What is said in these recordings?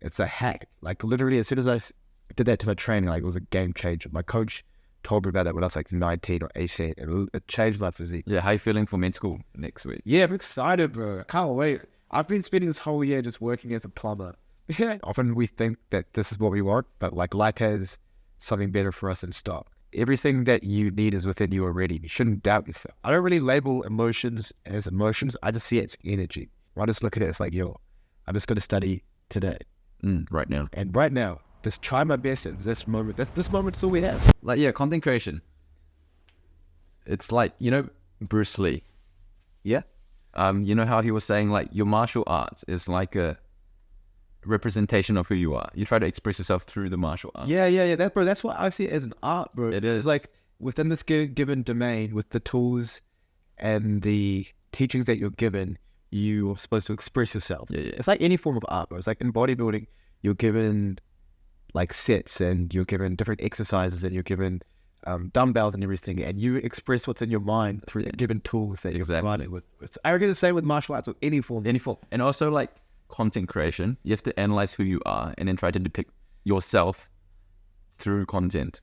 It's a hack. Like literally, as soon as I did that to my training, like it was a game changer. My coach told me about that when I was like 19 or 18. It changed my physique. Yeah, how you feeling for med school next week? Yeah, I'm excited, bro. I can't wait. I've been spending this whole year just working as a plumber. Often we think that this is what we want, but like life has something better for us in stock. Everything that you need is within you already. You shouldn't doubt yourself. I don't really label emotions as emotions. I just see it as energy. I just look at it as like, yo, I'm just going to study today. Right now. And right now, just try my best at this moment. This moment's all we have. Like, yeah, content creation. It's like, you know, Bruce Lee. Yeah. You know how he was saying like your martial arts is like a representation of who you are. You try to express yourself through the martial art. Yeah. That's why I see it as an art, bro. It is. It's like within this given domain, with the tools and the teachings that you're given, you're supposed to express yourself. Yeah. It's like any form of art, bro. It's like in bodybuilding, you're given like sets and you're given different exercises and you're given dumbbells and everything, and you express what's in your mind through the given tools that you're provided with. I reckon the same with martial arts or any form. And also like content creation, you have to analyze who you are and then try to depict yourself through content.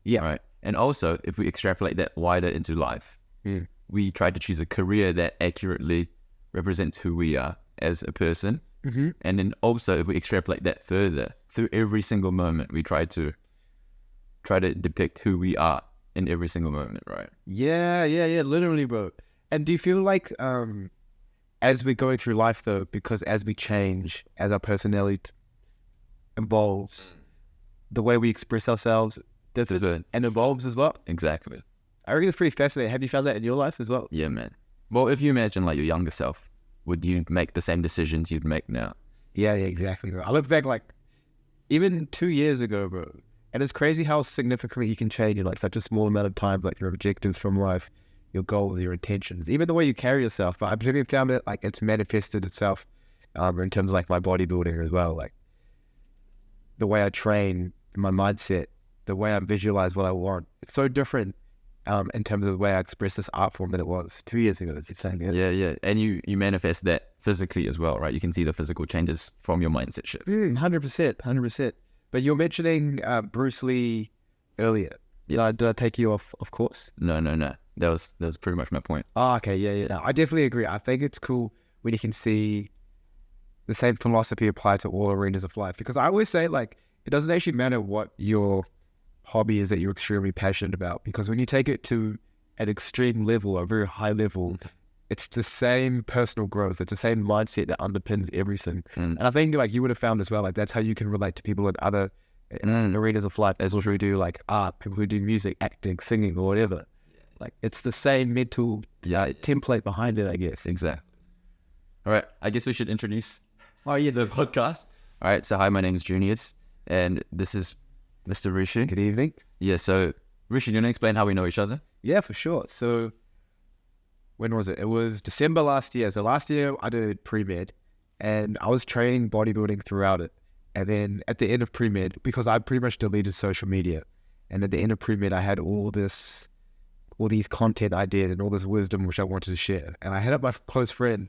Yeah. Right. And also, if we extrapolate that wider into life, we try to choose a career that accurately represents who we are as a person. Mm-hmm. And then also, if we extrapolate that further, through every single moment, we try to depict who we are in every single moment, right? Yeah, literally, bro. And do you feel like as we're going through life, though, because as we change, as our personality evolves, the way we express ourselves differs and evolves as well? Exactly. I reckon it's pretty fascinating. Have you found that in your life as well? Yeah, man. Well, if you imagine like your younger self, would you make the same decisions you'd make now? Yeah, exactly, bro. I look back like even 2 years ago, bro, and it's crazy how significantly you can change in like such a small amount of time, like your objectives from life, your goals, your intentions, even the way you carry yourself. But I've really found it like it's manifested itself in terms of like my bodybuilding as well, like the way I train, my mindset, the way I visualize what I want. It's so different in terms of the way I express this art form than it was 2 years ago, as you're saying. Yeah. And you manifest that physically as well, right? You can see the physical changes from your mindset shift. 100%. But you're mentioning Bruce Lee earlier. Yeah. Did I take you off course? No. That was pretty much my point. Oh, okay. Yeah. No, I definitely agree. I think it's cool when you can see the same philosophy applied to all arenas of life. Because I always say, like, it doesn't actually matter what your hobby is that you're extremely passionate about. Because when you take it to an extreme level, a very high level, it's the same personal growth. It's the same mindset that underpins everything. And I think like you would have found as well, like that's how you can relate to people in other arenas of life. As also who do like art, people who do music, acting, singing, or whatever. Like it's the same mental template behind it, I guess. Exactly. All right. I guess we should introduce the podcast. All right. So hi, my name is Junius, and this is Mr. Rishi. Good evening. Yeah. So Rishi, do you want to explain how we know each other? Yeah, for sure. So when was it? It was December last year. So last year I did pre-med and I was training bodybuilding throughout it. And then at the end of pre-med, because I pretty much deleted social media, and at the end of pre-med I had all these content ideas and all this wisdom which I wanted to share. And I hit up my close friend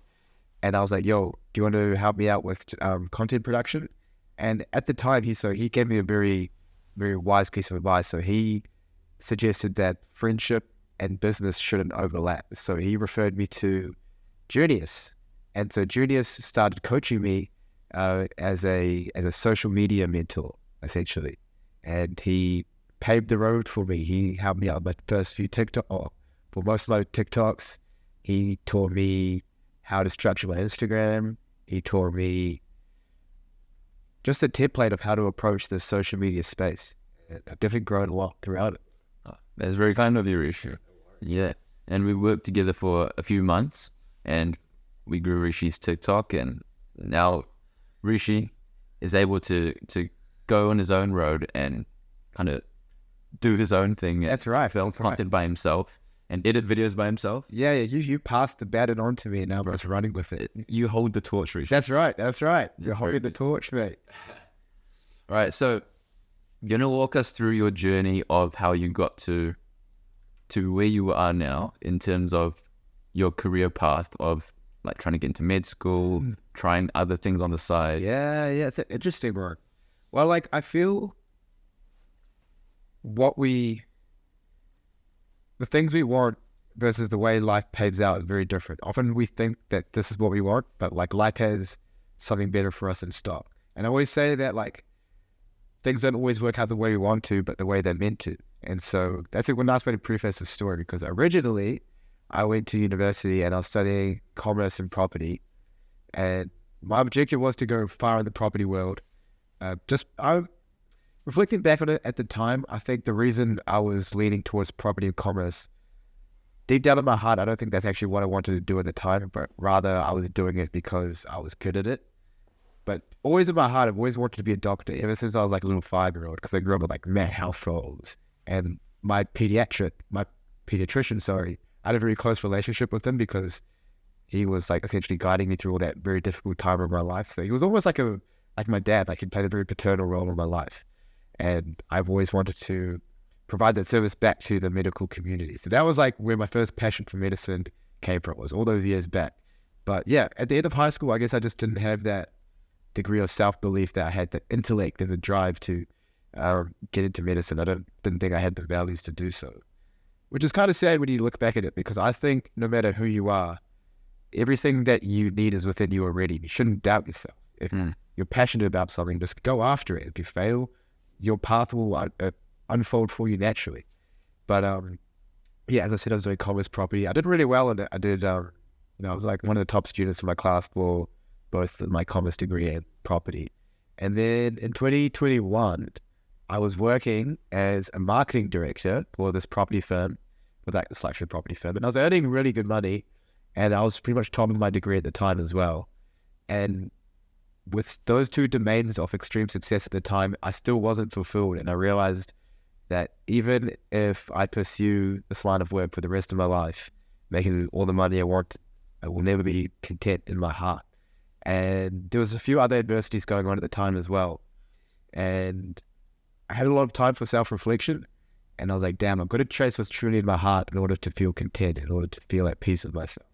and I was like, yo, do you want to help me out with content production? And at the time he gave me a very, very wise piece of advice. So he suggested that friendship and business shouldn't overlap. So he referred me to Junius. And so Junius started coaching me as a social media mentor, essentially. And he paved the road for me. He helped me out with my first few for most of my TikToks. He taught me how to structure my Instagram. He taught me just a template of how to approach the social media space. I've definitely grown a lot throughout it. Oh, that's very kind of you, Rishi. Yeah. And we worked together for a few months and we grew Rishi's TikTok, and now Rishi is able to go on his own road and kind of do his own thing. That's right. Film content by himself and edit videos by himself. Yeah. You passed the baton on to me and now I'm just running with it. You hold the torch, Rishi. That's right. You're holding the torch, mate. All right. So you're going to walk us through your journey of how you got to where you are now in terms of your career path of like trying to get into med school, trying other things on the side? Yeah, it's an interesting one. Well, like, I feel the things we want versus the way life pays out is very different. Often we think that this is what we want, but like life has something better for us in stock. And I always say that like things don't always work out the way we want to, but the way they're meant to. And so that's a nice way to preface the story, because originally I went to university and I was studying commerce and property. And my objective was to go far in the property world. I'm reflecting back on it at the time, I think the reason I was leaning towards property and commerce, deep down in my heart, I don't think that's actually what I wanted to do at the time, but rather I was doing it because I was good at it. But always in my heart, I've always wanted to be a doctor ever since I was like a little 5-year-old, because I grew up with like mad health roles. And my pediatrician, sorry, I had a very close relationship with him because he was like essentially guiding me through all that very difficult time of my life. So he was almost like my dad, like he played a very paternal role in my life. And I've always wanted to provide that service back to the medical community. So that was like where my first passion for medicine came from, was all those years back. But yeah, at the end of high school, I guess I just didn't have that degree of self-belief that I had the intellect and the drive to get into medicine. I didn't think I had the values to do so, which is kind of sad when you look back at it, because I think no matter who you are, everything that you need is within you already. You shouldn't doubt yourself. If you're passionate about something, just go after it. If you fail, your path will unfold for you naturally. But yeah, as I said, I was doing commerce property. I did really well in it. I did, I was like one of the top students in my class for both my commerce degree and property. And then in 2021, I was working as a marketing director for this property firm, with like this luxury property firm, and I was earning really good money, and I was pretty much top of my degree at the time as well. And with those two domains of extreme success at the time, I still wasn't fulfilled, and I realized that even if I pursue this line of work for the rest of my life, making all the money I want, I will never be content in my heart. And there was a few other adversities going on at the time as well. And I had a lot of time for self-reflection. And I was like, damn, I've got to trace what's truly in my heart in order to feel content, in order to feel at peace with myself.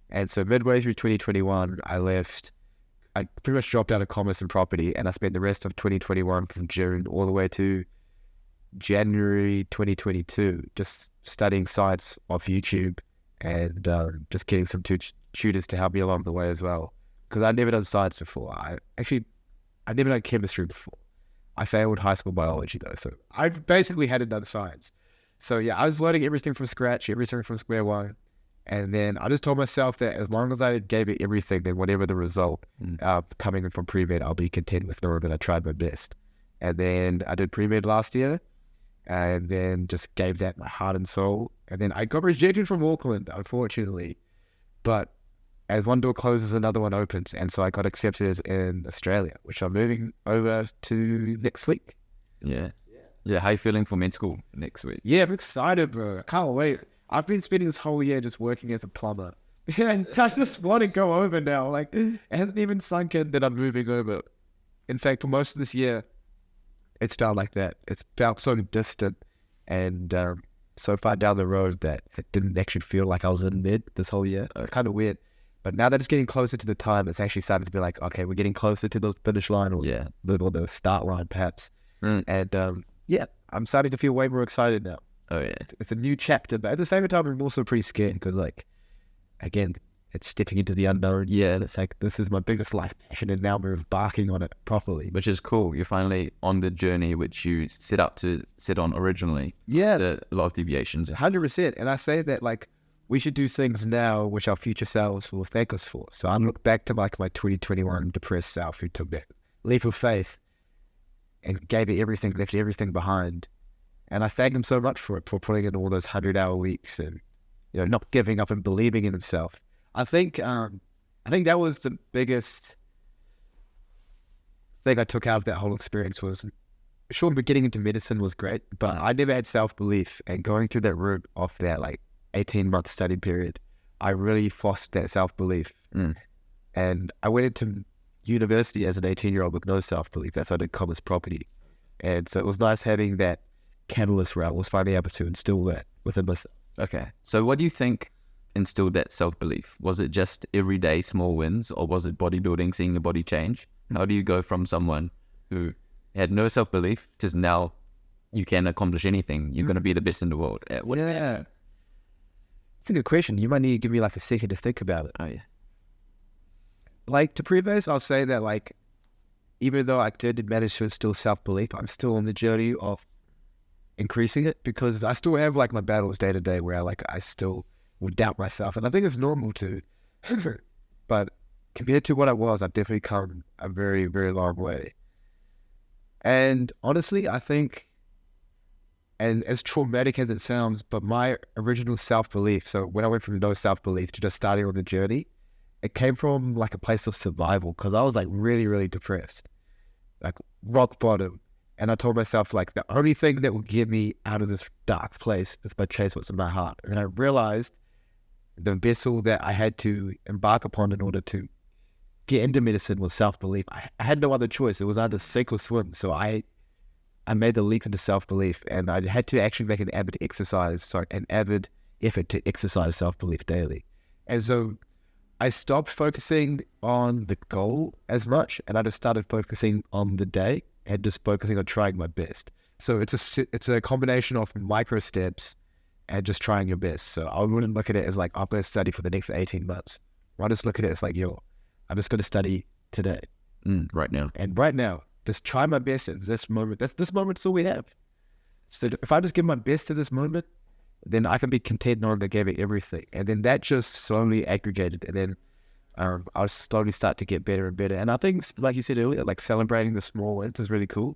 And so midway through 2021, I pretty much dropped out of commerce and property. And I spent the rest of 2021 from June all the way to January 2022, just studying science off YouTube and just getting some tutors to help me along the way as well. Because I'd never done science before. I'd never done chemistry before. I failed high school biology though, so I basically hadn't done science. So yeah, I was learning everything from scratch, everything from square one. And then I just told myself that as long as I gave it everything, then whatever the result coming from pre-med, I'll be content with knowing that I tried my best. And then I did pre-med last year, and then just gave that my heart and soul. And then I got rejected from Auckland, unfortunately. But as one door closes, another one opens. And so I got accepted in Australia, which I'm moving over to next week. Yeah. How you feeling for med school next week? Yeah, I'm excited, bro. I can't wait. I've been spending this whole year just working as a plumber. And I just want to go over now. Like, it hasn't even sunk in that I'm moving over. In fact, for most of this year, it's felt like that. It's felt so distant and so far down the road that it didn't actually feel like I was in med this whole year. It's kind of weird. But now that it's getting closer to the time, it's actually starting to be like, okay, we're getting closer to the finish line or the start line, perhaps. And yeah, I'm starting to feel way more excited now. Oh, yeah. It's a new chapter, but at the same time, I'm also pretty scared because, like, again, it's stepping into the unknown. Yeah, and it's like, this is my biggest life passion, and now we're embarking on it properly. Which is cool. You're finally on the journey which you set out to set on originally. Yeah. A lot of deviations. 100%. And I say that, like, we should do things now which our future selves will thank us for. So I look back to, like, my 2021 depressed self who took that leap of faith and gave it everything, left everything behind. And I thank him so much for it, for putting in all those 100-hour weeks and, you know, not giving up and believing in himself. I think that was the biggest thing I took out of that whole experience was, sure, getting into medicine was great, but I never had self-belief. And going through that route of that, like, 18-month study period, I really fostered that self-belief. And I went into university as an 18-year-old with no self-belief. That's why I did commerce property. And so it was nice having that catalyst where I was finally able to instill that within myself. Okay. So what do you think instilled that self-belief? Was it just everyday small wins, or was it bodybuilding, seeing the body change? How do you go from someone who had no self-belief to now you can accomplish anything? You're going to be the best in the world. Yeah. It's a good question. You might need to give me like a second to think about it. Oh, yeah. Like, to preface, I'll say that, like, even though I did manage to instill self-belief, I'm still on the journey of increasing it, because I still have like my battles day to day where I still would doubt myself, and I think it's normal to. But compared to what I was, I've definitely come a very, very long way. And honestly, I think, and as traumatic as it sounds, but my original self-belief, so when I went from no self-belief to just starting on the journey, it came from like a place of survival, because I was like really, really depressed, like rock bottom. And I told myself, like, the only thing that will get me out of this dark place is by chase what's in my heart. And I realized the vessel that I had to embark upon in order to get into medicine was self-belief. I had no other choice. It was either sink or swim. So I made the leap into self-belief, and I had to actually make an avid effort to exercise self-belief daily. And so I stopped focusing on the goal as much, and I just started focusing on the day and just focusing on trying my best. So it's a combination of micro steps and just trying your best. So I wouldn't look at it as like, I'm going to study for the next 18 months. I just look at it as like, I'm just going to study today. Right now. And right now, just try my best at this moment. This moment's all we have. So if I just give my best to this moment, then I can be content knowing that I gave it everything. And then that just slowly aggregated. And then I'll slowly start to get better and better. And I think, like you said earlier, like celebrating the small wins is really cool,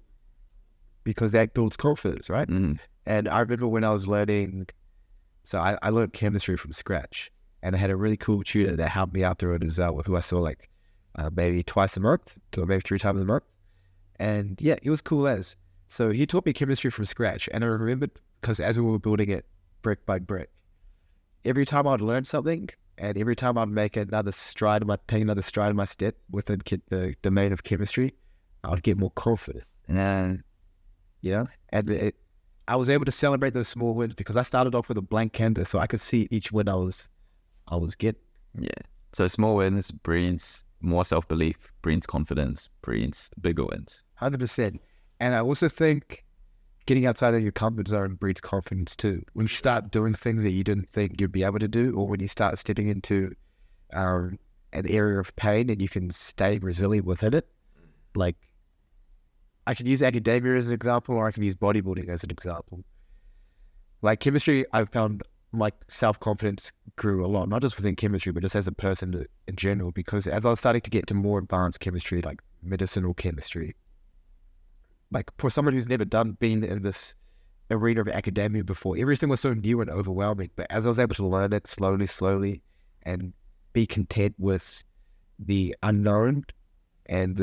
because that builds confidence, right? And I remember when I was learning, so I learned chemistry from scratch, and I had a really cool tutor that helped me out through it as well, with who I saw like maybe twice a month to maybe 3 times a month. And yeah, he was cool as. So he taught me chemistry from scratch. And I remembered, because as we were building it brick by brick, every time I'd learn something, and every time I'd take another stride in my step within the domain of chemistry, I'd get more confident. And I was able to celebrate those small wins, because I started off with a blank canvas, so I could see each win I was getting. Yeah. So small wins breeds more self-belief, breeds confidence, breeds bigger wins. 100%. And I also think getting outside of your comfort zone breeds confidence too. When you start doing things that you didn't think you'd be able to do, or when you start stepping into an area of pain and you can stay resilient within it. Like, I can use academia as an example, or I can use bodybuilding as an example. Like chemistry, I found my self-confidence grew a lot, not just within chemistry, but just as a person in general, because as I was starting to get to more advanced chemistry, like medicinal chemistry, like for someone who's never been in this arena of academia before, everything was so new and overwhelming. But as I was able to learn it slowly, and be content with the unknown and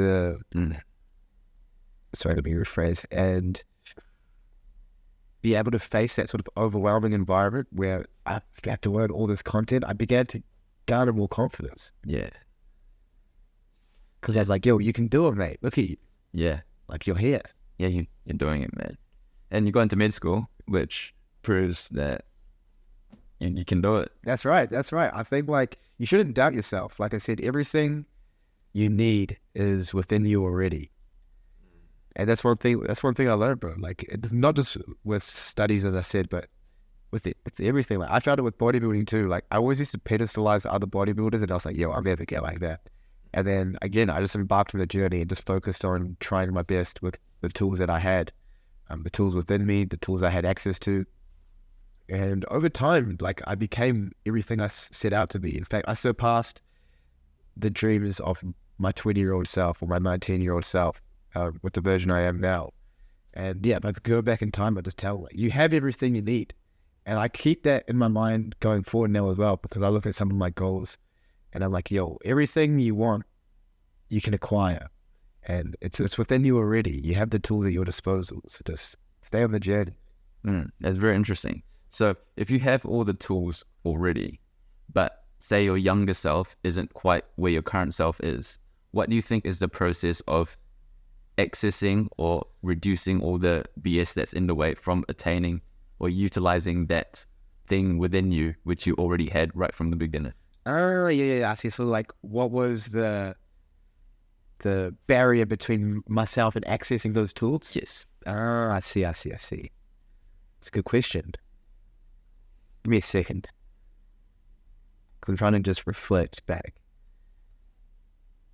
sorry, let me rephrase, and be able to face that sort of overwhelming environment where I have to learn all this content, I began to garner more confidence. Yeah. Because I was like, you can do it, mate. Look at you. Yeah. Like, you're here. Yeah, you're doing it, man. And you go into med school, which proves that you can do it. That's right. I think, like, you shouldn't doubt yourself. Like I said, everything you need is within you already. And that's one thing I learned, bro. Like, it's not just with studies, as I said, but with everything. Like, I found it with bodybuilding too. Like, I always used to pedestalize other bodybuilders, and I was like, I'll never get like that. And then again, I just embarked on the journey and just focused on trying my best with the tools that I had, the tools within me, the tools I had access to. And over time, like, I became everything I set out to be. In fact, I surpassed the dreams of my 20-year-old self or my 19-year-old self with the version I am now. And yeah, if I could go back in time, I'd just tell, like, you have everything you need. And I keep that in my mind going forward now as well, because I look at some of my goals and I'm like, everything you want, you can acquire. And it's within you already. You have the tools at your disposal. So just stay on the journey. That's very interesting. So if you have all the tools already, but say your younger self isn't quite where your current self is, what do you think is the process of accessing or reducing all the BS that's in the way from attaining or utilizing that thing within you which you already had right from the beginning. Oh, yeah. I see. So, like, what was the barrier between myself and accessing those tools? Yes. Oh, I see. It's a good question. Give me a second, because I'm trying to just reflect back.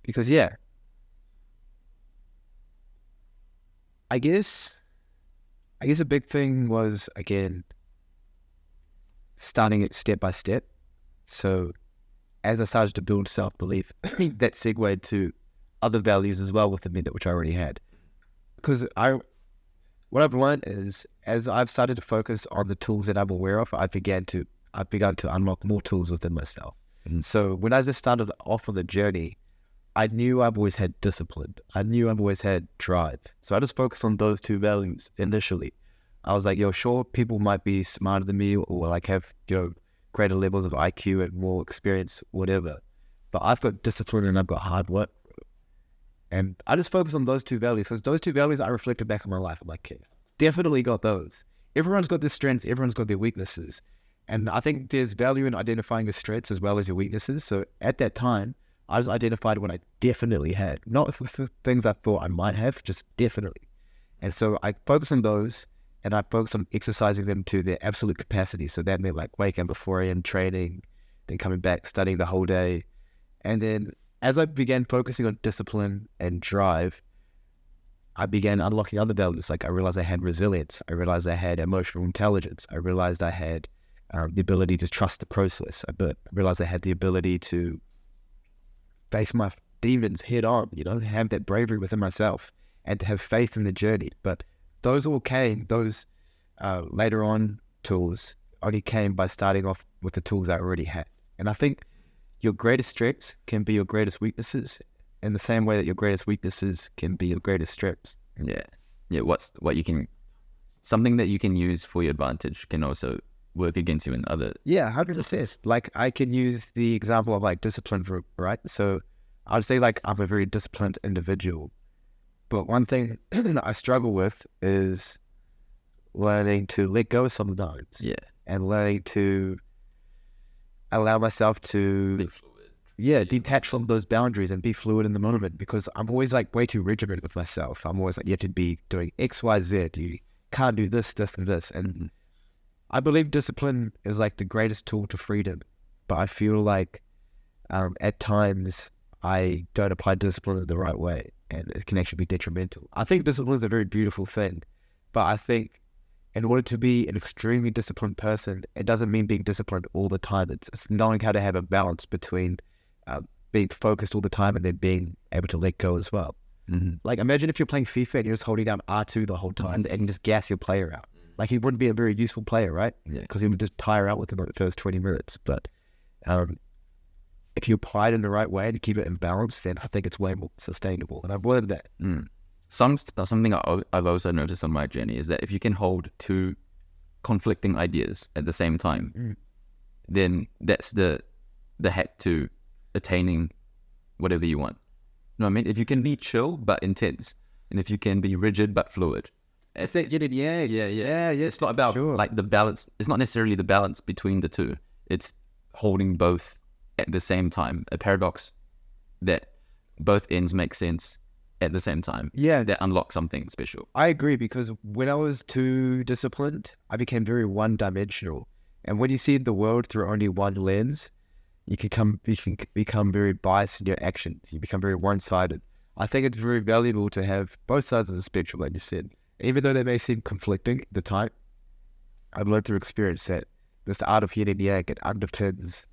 Because, yeah, I guess a big thing was, again, starting it step by step. So as I started to build self-belief, that segued to other values as well within me, that which I already had. Because what I've learned is, as I've started to focus on the tools that I'm aware of, I've begun to unlock more tools within myself. And so when I just started off on the journey, I knew I've always had discipline. I knew I've always had drive. So I just focused on those two values initially. I was like, yo, sure, people might be smarter than me, or like have, greater levels of IQ and more experience, whatever. But I've got discipline and I've got hard work. And I just focus on those two values, because those two values I reflected back on my life. I'm like, okay, definitely got those. Everyone's got their strengths, everyone's got their weaknesses. And I think there's value in identifying your strengths as well as your weaknesses. So at that time, I just identified what I definitely had, not the things I thought I might have, just definitely. And so I focus on those, and I focus on exercising them to their absolute capacity. So that meant like waking up at 4 a.m. training, then coming back, studying the whole day. And then as I began focusing on discipline and drive, I began unlocking other values. Like I realized I had resilience. I realized I had emotional intelligence. I realized I had the ability to trust the process. I realized I had the ability to face my demons head on, have that bravery within myself and to have faith in the journey. But those later on tools only came by starting off with the tools I already had. And I think your greatest strengths can be your greatest weaknesses, in the same way that your greatest weaknesses can be your greatest strengths. Yeah. Something that you can use for your advantage can also work against you in other. Yeah, 100%. Like I can use the example of like discipline, right? So I'd say like I'm a very disciplined individual, but one thing I struggle with is learning to let go sometimes. Yeah. And learning to allow myself to Be fluid. Yeah, detach from those boundaries and be fluid in the moment, because I'm always like way too rigid with myself. I'm always like, you have to be doing X, Y, Z. You can't do this, this, and this. And I believe discipline is like the greatest tool to freedom. But I feel like at times I don't apply discipline in the right way, and it can actually be detrimental. I think discipline is a very beautiful thing, but I think in order to be an extremely disciplined person, it doesn't mean being disciplined all the time. It's knowing how to have a balance between being focused all the time and then being able to let go as well. Like imagine if you're playing FIFA and you're just holding down R2 the whole time and just gas your player out. Like he wouldn't be a very useful player, right? Yeah. Because he would just tire out within the first 20 minutes. But if you apply it in the right way to keep it in balance, then I think it's way more sustainable. And I've learned that. Something I've also noticed on my journey is that if you can hold two conflicting ideas at the same time, then that's the hack to attaining whatever you want. You know what I mean? If you can be chill but intense, and if you can be rigid but fluid. It's that yin and yang. Yeah. It's not about like the balance. It's not necessarily the balance between the two. It's holding both at the same time. A paradox that both ends make sense at the same time. Yeah. That unlocks something special. I agree, because when I was too disciplined, I became very one-dimensional. And when you see the world through only one lens, you can become very biased in your actions. You become very one-sided. I think it's very valuable to have both sides of the spectrum, like you said. Even though they may seem conflicting at the time, I've learned through experience that this art of yin and yang, it underpins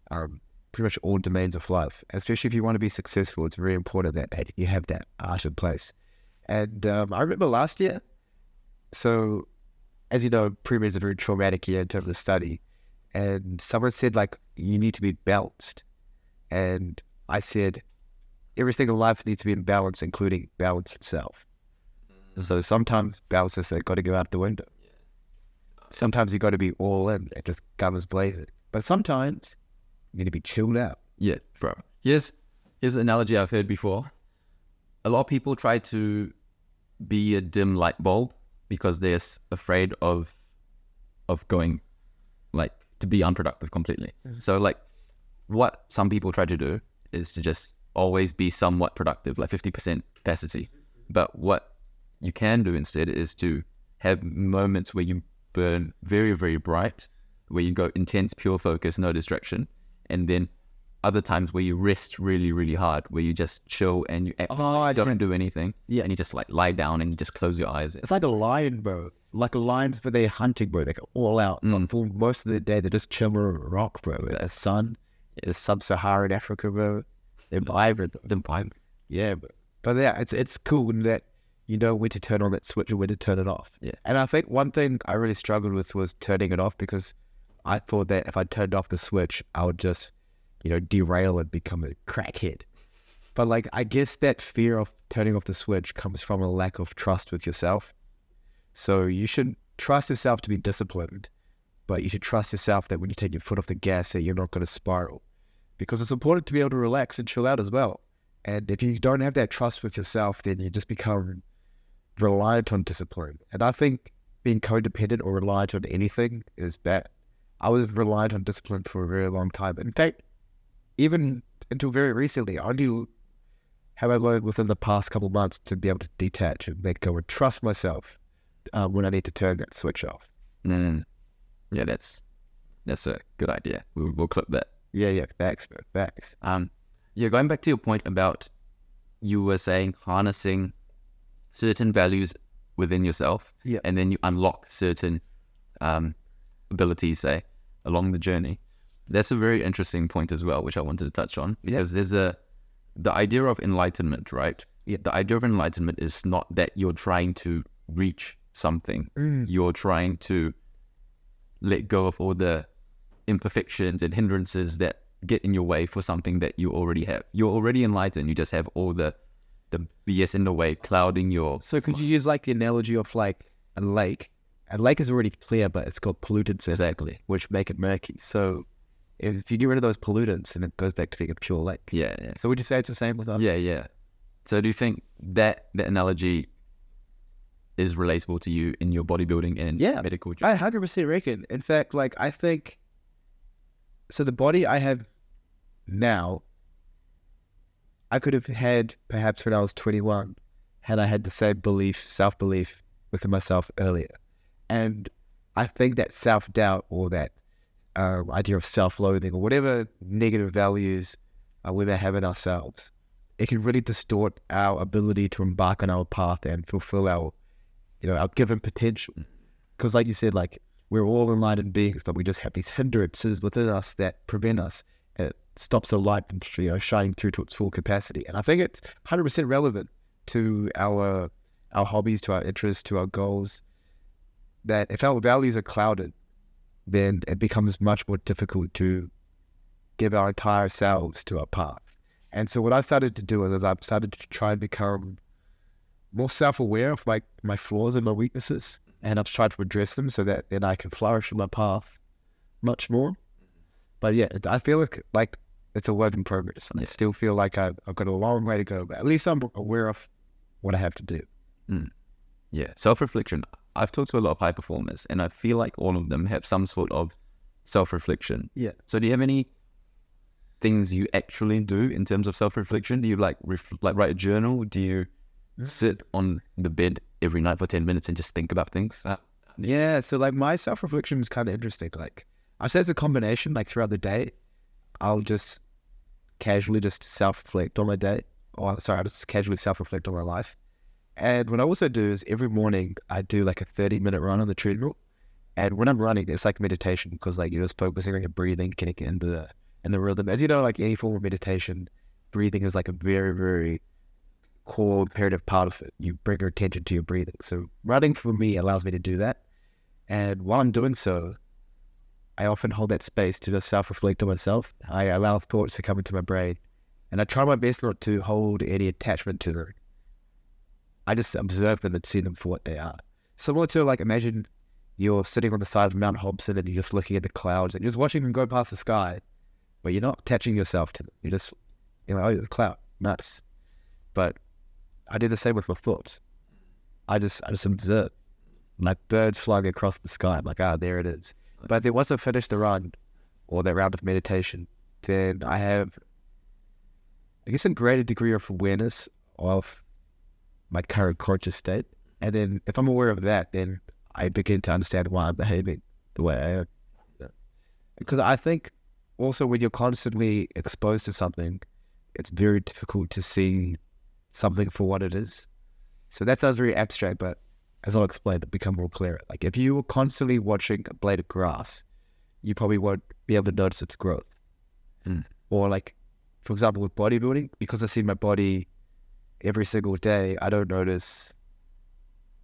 pretty much all domains of life. Especially if you want to be successful, it's very important that you have that art in place. And I remember last year, so as you know, pre-med is a very traumatic year in terms of study. And someone said, like, you need to be balanced. And I said, everything in life needs to be in balance, including balance itself. So sometimes balance has got to go out the window. Sometimes you got to be all in and just guns blazing. But sometimes you need to be chilled out. Yeah, bro. Here's an analogy I've heard before. A lot of people try to be a dim light bulb because they're afraid of going like to be unproductive completely. So like what some people try to do is to just always be somewhat productive, like 50% capacity. But what you can do instead is to have moments where you burn very, very bright, where you go intense, pure focus, no distraction. And then other times where you rest really, really hard, where you just chill and you don't do anything. Yeah. And you just like lie down and you just close your eyes. It's like a lion, bro. Like a lion's for their hunting, bro. They go all out. But for most of the day, they're just chilling on a rock, bro. The sun, the sub-Saharan Africa, bro. They're vibrant. Yeah, bro. But yeah, it's cool in that you know when to turn on that switch and when to turn it off. Yeah. And I think one thing I really struggled with was turning it off, because I thought that if I turned off the switch, I would just, you know, derail and become a crackhead. But like, I guess that fear of turning off the switch comes from a lack of trust with yourself. So you should trust yourself to be disciplined, but you should trust yourself that when you take your foot off the gas that you're not going to spiral, because it's important to be able to relax and chill out as well. And if you don't have that trust with yourself, then you just become reliant on discipline. And I think being codependent or reliant on anything is bad. I was reliant on discipline for a very long time. In fact, even until very recently, I only have I learned within the past couple of months to be able to detach and let go and trust myself when I need to turn that switch off. Yeah, that's a good idea. We'll clip that. Yeah, facts, bro, facts. Yeah, going back to your point about, you were saying harnessing certain values within yourself, and then you unlock certain abilities, say, along the journey. That's a very interesting point as well, which I wanted to touch on, because there's the idea of enlightenment, right? The idea of enlightenment is not that you're trying to reach something. You're trying to let go of all the imperfections and hindrances that get in your way for something that you already have. You're already enlightened. You just have all the BS in the way, clouding your... So could you use like the analogy of like a lake? A lake is already clear, but it's got pollutants Exactly. which make it murky. So if you get rid of those pollutants, then it goes back to being a pure lake. Yeah. So would you say it's the same with us? Yeah. So do you think that analogy is relatable to you in your bodybuilding and medical journey? I 100% reckon. In fact, like I think, so the body I have now, I could have had perhaps when I was 21, had I had the same self-belief within myself earlier. And I think that self-doubt or that idea of self-loathing or whatever negative values we may have in ourselves, it can really distort our ability to embark on our path and fulfill our given potential. Because like you said, like we're all enlightened beings, but we just have these hindrances within us that prevent us. It stops the light from shining through to its full capacity. And I think it's 100% relevant to our hobbies, to our interests, to our goals, that if our values are clouded, then it becomes much more difficult to give our entire selves to our path. And so what I started to do is I've started to try and become more self-aware of my flaws and my weaknesses, and I've tried to address them so that then I can flourish in my path much more. But yeah, I feel like it's a work in progress. I still feel like I've got a long way to go, but at least I'm aware of what I have to do. Yeah, self-reflection. I've talked to a lot of high performers, and I feel like all of them have some sort of self-reflection. Yeah. So do you have any things you actually do in terms of self-reflection? Do you like write a journal? Do you sit on the bed every night for 10 minutes and just think about things? Yeah, so like my self-reflection is kind of interesting. Like I say it's a combination, like throughout the day, I'll just casually just self-reflect on my day. I just casually self-reflect on my life. And what I also do is every morning I do like a 30-minute run on the treadmill. And when I'm running, it's like meditation, because like you're just focusing on your breathing, connecting into the rhythm. As you know, like any form of meditation, breathing is like a very, very core imperative part of it. You bring your attention to your breathing. So running for me allows me to do that. And while I'm doing so, I often hold that space to just self-reflect on myself. I allow thoughts to come into my brain, and I try my best not to hold any attachment to them. I just observe them and see them for what they are. Similar to like, imagine you're sitting on the side of Mount Hobson and you're just looking at the clouds and you're just watching them go past the sky, but you're not attaching yourself to them. You're just, oh, the cloud, nice. But I do the same with my thoughts. I just observe, like birds flying across the sky. I'm like, there it is. But then once I finish the run or that round of meditation, then I have, I guess, a greater degree of awareness of my current conscious state. And then if I'm aware of that, then I begin to understand why I'm behaving the way I am. Because I think also when you're constantly exposed to something, it's very difficult to see something for what it is. So that sounds very abstract, but as I'll explain, it'll become more clear. Like if you were constantly watching a blade of grass, you probably won't be able to notice its growth. Or like, for example, with bodybuilding, because I see my body every single day, I don't notice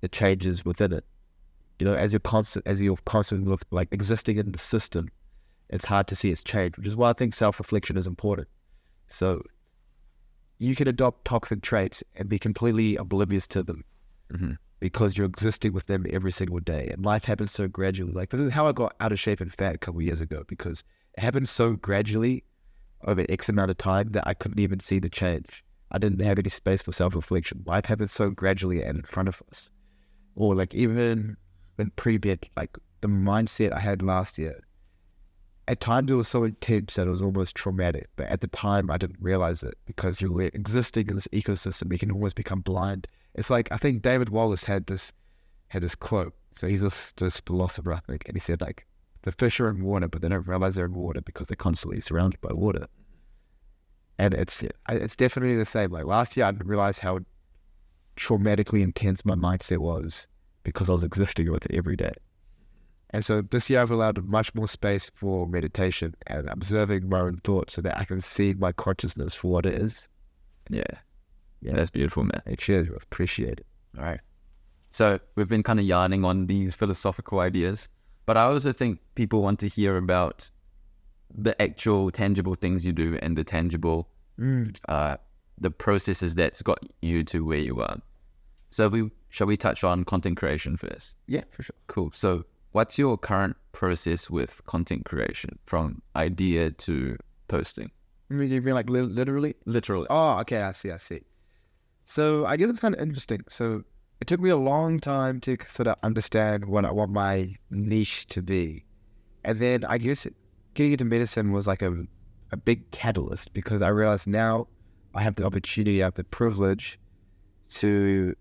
the changes within it. You know, as you're constantly like existing in the system, it's hard to see its change, which is why I think self-reflection is important. So you can adopt toxic traits and be completely oblivious to them because you're existing with them every single day. And life happens so gradually. Like this is how I got out of shape and fat a couple of years ago, because it happened so gradually over X amount of time that I couldn't even see the change. I didn't have any space for self-reflection. Life happens so gradually and in front of us. Or like even in pre-med, like the mindset I had last year, at times it was so intense that it was almost traumatic. But at the time, I didn't realize it because you're existing in this ecosystem. You can almost become blind. It's like, I think David Wallace had this quote. So he's this philosopher, I think, and he said like, the fish are in water, but they don't realize they're in water because they're constantly surrounded by water. And it's definitely the same. Like last year, I didn't realize how traumatically intense my mindset was because I was existing with it every day. And so this year I've allowed much more space for meditation and observing my own thoughts so that I can see my consciousness for what it is. Yeah. That's beautiful, man. Cheers, I appreciate it. All right. So we've been kind of yarning on these philosophical ideas, but I also think people want to hear about the actual tangible things you do and the tangible, the processes that's got you to where you are. So shall we touch on content creation first? Yeah, for sure. Cool. So what's your current process with content creation from idea to posting? You mean like literally? Literally. Oh, okay. I see. So I guess it's kind of interesting. So it took me a long time to sort of understand what I want my niche to be. And then I guess getting into medicine was like a big catalyst, because I realized now I have the opportunity, I have the privilege to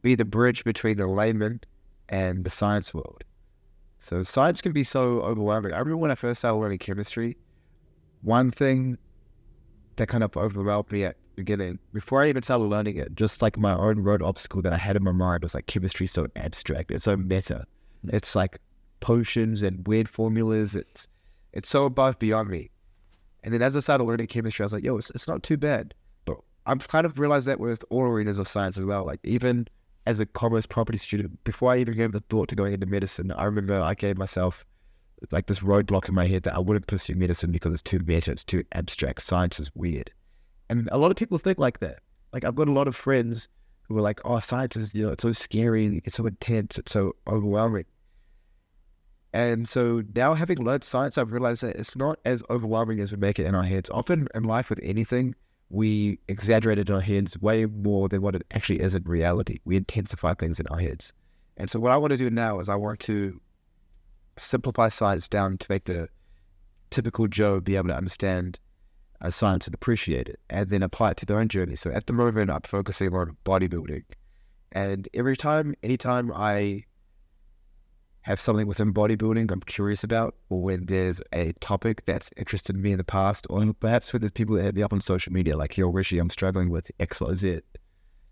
be the bridge between the layman and the science world. So science can be so overwhelming. I remember when I first started learning chemistry, one thing that kind of overwhelmed me at the beginning, before I even started learning it, just like my own road obstacle that I had in my mind was like, chemistry is so abstract, it's so meta. It's like potions and weird formulas. It's so above beyond me. And then as I started learning chemistry, I was like, yo, it's not too bad. But I've kind of realized that with all arenas of science as well. Like even as a commerce property student, before I even gave the thought to going into medicine, I remember I gave myself like this roadblock in my head that I wouldn't pursue medicine because it's too meta, it's too abstract, science is weird. And a lot of people think like that. Like I've got a lot of friends who are like, oh, science is, it's so scary, it's so intense, it's so overwhelming. And so now, having learned science, I've realized that it's not as overwhelming as we make it in our heads. Often in life with anything, we exaggerate it in our heads way more than what it actually is in reality. We intensify things in our heads. And so what I want to do now is I want to simplify science down to make the typical Joe be able to understand science and appreciate it, and then apply it to their own journey. So at the moment, I'm focusing on bodybuilding. And anytime I have something within bodybuilding I'm curious about, or when there's a topic that's interested me in the past, or perhaps when there's people that hit me up on social media, like, yo, Rishi, I'm struggling with XYZ,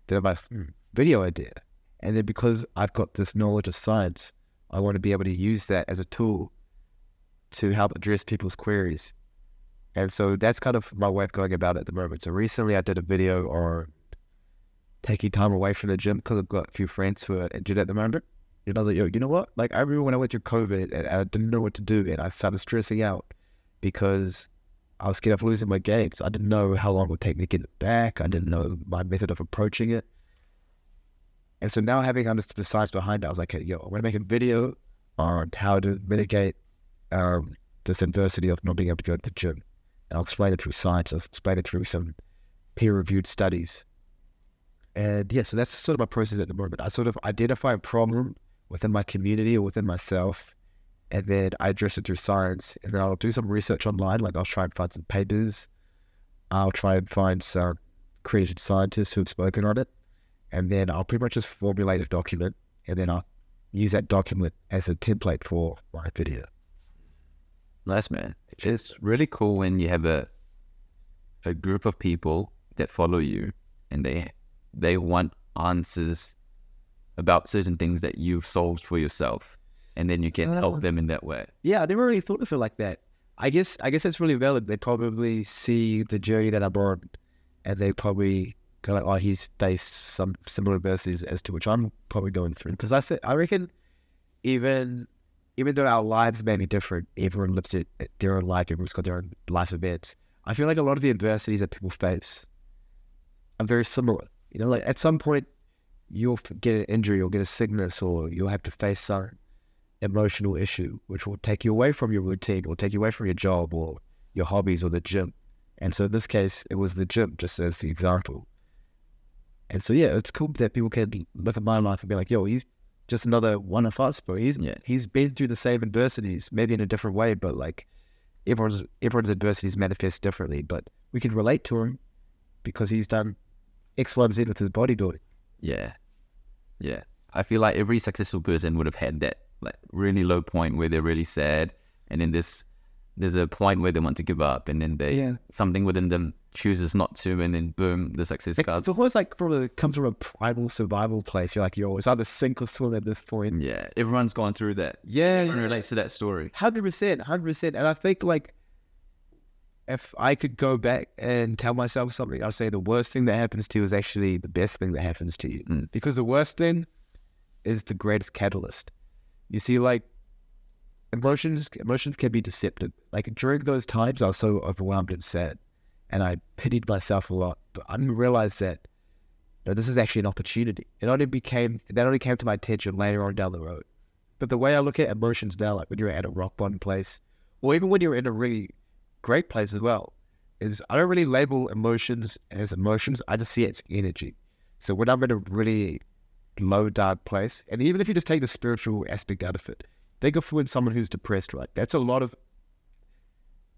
then I'm like, video idea. And then because I've got this knowledge of science, I want to be able to use that as a tool to help address people's queries. And so that's kind of my way of going about it at the moment. So recently I did a video on taking time away from the gym because I've got a few friends who are injured at the moment. And I was like, yo, you know what? Like, I remember when I went through COVID and I didn't know what to do, and I started stressing out because I was scared of losing my games. I didn't know how long it would take me to get it back. I didn't know my method of approaching it. And so now, having understood the science behind it, I was like, hey, yo, I'm going to make a video on how to mitigate this adversity of not being able to go to the gym. And I'll explain it through science. I'll explain it through some peer-reviewed studies. And yeah, so that's sort of my process at the moment. I sort of identify a problem within my community or within myself, and then I address it through science, and then I'll do some research online. Like I'll try and find some papers. I'll try and find some accredited scientists who have spoken on it, and then I'll pretty much just formulate a document, and then I'll use that document as a template for my video. Nice, man. It's really cool when you have a group of people that follow you, and they want answers about certain things that you've solved for yourself, and then you can help them in that way. Yeah, I never really thought of it like that. I guess that's really valid. They probably see the journey that I'm on, and they probably go like, "Oh, he's faced some similar adversities as to which I'm probably going through." Because I reckon, even though our lives may be different, everyone lives their own life. Everyone's got their own life events. I feel like a lot of the adversities that people face are very similar. You know, like at some point, you'll get an injury, or get a sickness, or you'll have to face some emotional issue, which will take you away from your routine, or take you away from your job, or your hobbies, or the gym. And so in this case, it was the gym, just as the example. And so, yeah, it's cool that people can look at my life and be like, yo, he's just another one of us, bro. He's been through the same adversities, maybe in a different way, but like everyone's adversities manifest differently. But we can relate to him because he's done X, Y, and Z with his bodybuilding. Yeah. I feel like every successful person would have had that like really low point where they're really sad, and then there's a point where they want to give up, and then something within them chooses not to, and then boom, the success comes. It's almost like comes from a primal survival place. You're like, yo, it's either sink or swim at this point. Yeah, everyone's gone through that. Yeah, everyone relates to that story. 100%. And I think like, if I could go back and tell myself something, I'd say the worst thing that happens to you is actually the best thing that happens to you. Because the worst thing is the greatest catalyst. You see, like, emotions can be deceptive. Like, during those times, I was so overwhelmed and sad, and I pitied myself a lot. But I didn't realize that, this is actually an opportunity. That only came to my attention later on down the road. But the way I look at emotions now, like when you're at a rock bottom place, or even when you're in a really great place as well, is I don't really label emotions as emotions. I just see it as energy. So when I'm in a really low, dark place, and even if you just take the spiritual aspect out of it, think of when someone who's depressed, right? That's a lot of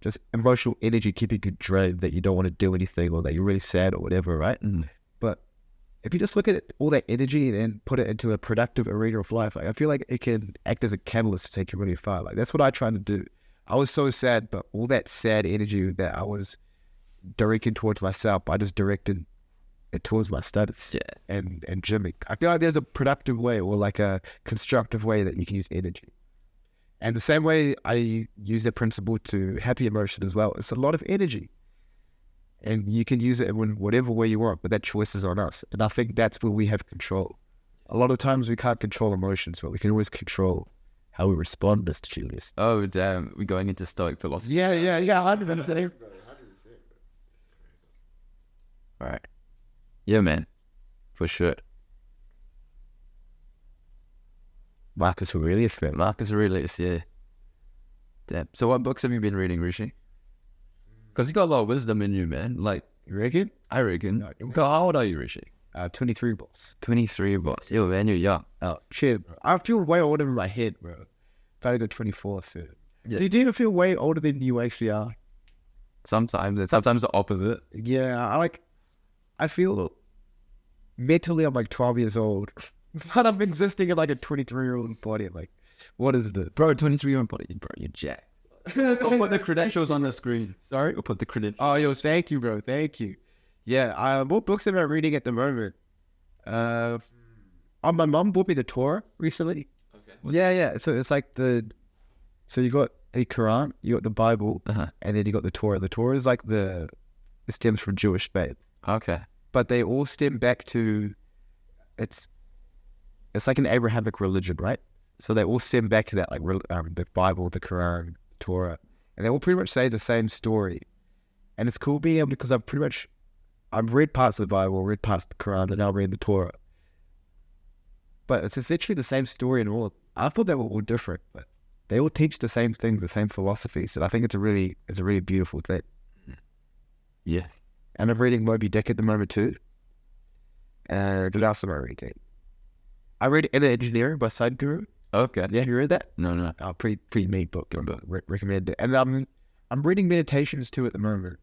just emotional energy keeping you drained, that you don't want to do anything, or that you're really sad or whatever, right? But if you just look at it, all that energy and put it into a productive arena of life, like I feel like it can act as a catalyst to take you really far. Like that's what I try to do. I was so sad, but all that sad energy that I was directing towards myself, I just directed it towards my studies and gymming. I feel like there's a productive way, or like a constructive way, that you can use energy. And the same way I use that principle to happy emotion as well. It's a lot of energy, and you can use it in whatever way you want, but that choice is on us. And I think that's where we have control. A lot of times we can't control emotions, but we can always control how we respond to Junius. Oh, damn. We're going into Stoic philosophy. Yeah, 100%. All right. Yeah, man. For sure. Marcus Aurelius, man. Marcus Aurelius, yeah. Damn. So what books have you been reading, Rishi? Because you got a lot of wisdom in you, man. Like, You reckon? I reckon. How old are you, Rishi? 23 balls. 23 balls. Yo, man, you're young. Oh, shit, bro. I feel way older in my head, bro. If I go 24 soon. Yeah. Do you ever feel way older than you actually are? Sometimes the opposite. Yeah, I feel mentally I'm like 12 years old, but I'm existing in like a 23-year-old body. I'm like, what is this? Bro, 23-year-old body, bro, you're jacked. I'll put the credentials on the screen. Sorry? I'll put the credentials. Oh, yo, thank you, bro. Thank you. Yeah, what books am I reading at the moment? My mom bought me the Torah recently. Okay. Yeah. So it's like so you got the Quran, you got the Bible, and then you got the Torah. The Torah is like it stems from Jewish faith. Okay. But they all stem back to, it's like an Abrahamic religion, right? So they all stem back to that, like the Bible, the Quran, Torah, and they all pretty much say the same story. And it's cool being able to, because I've read parts of the Bible, read parts of the Quran, and now read the Torah. But it's essentially the same story in all. I thought they were all different, but they all teach the same things, the same philosophies. And I think it's a really beautiful thing. Yeah. And I'm reading Moby Dick at the moment too. And what else am I reading? I read Inner Engineering by Sadhguru. Okay. Yeah, have you read that? No, no. Pretty neat book. Recommend it. And I'm reading meditations too at the moment.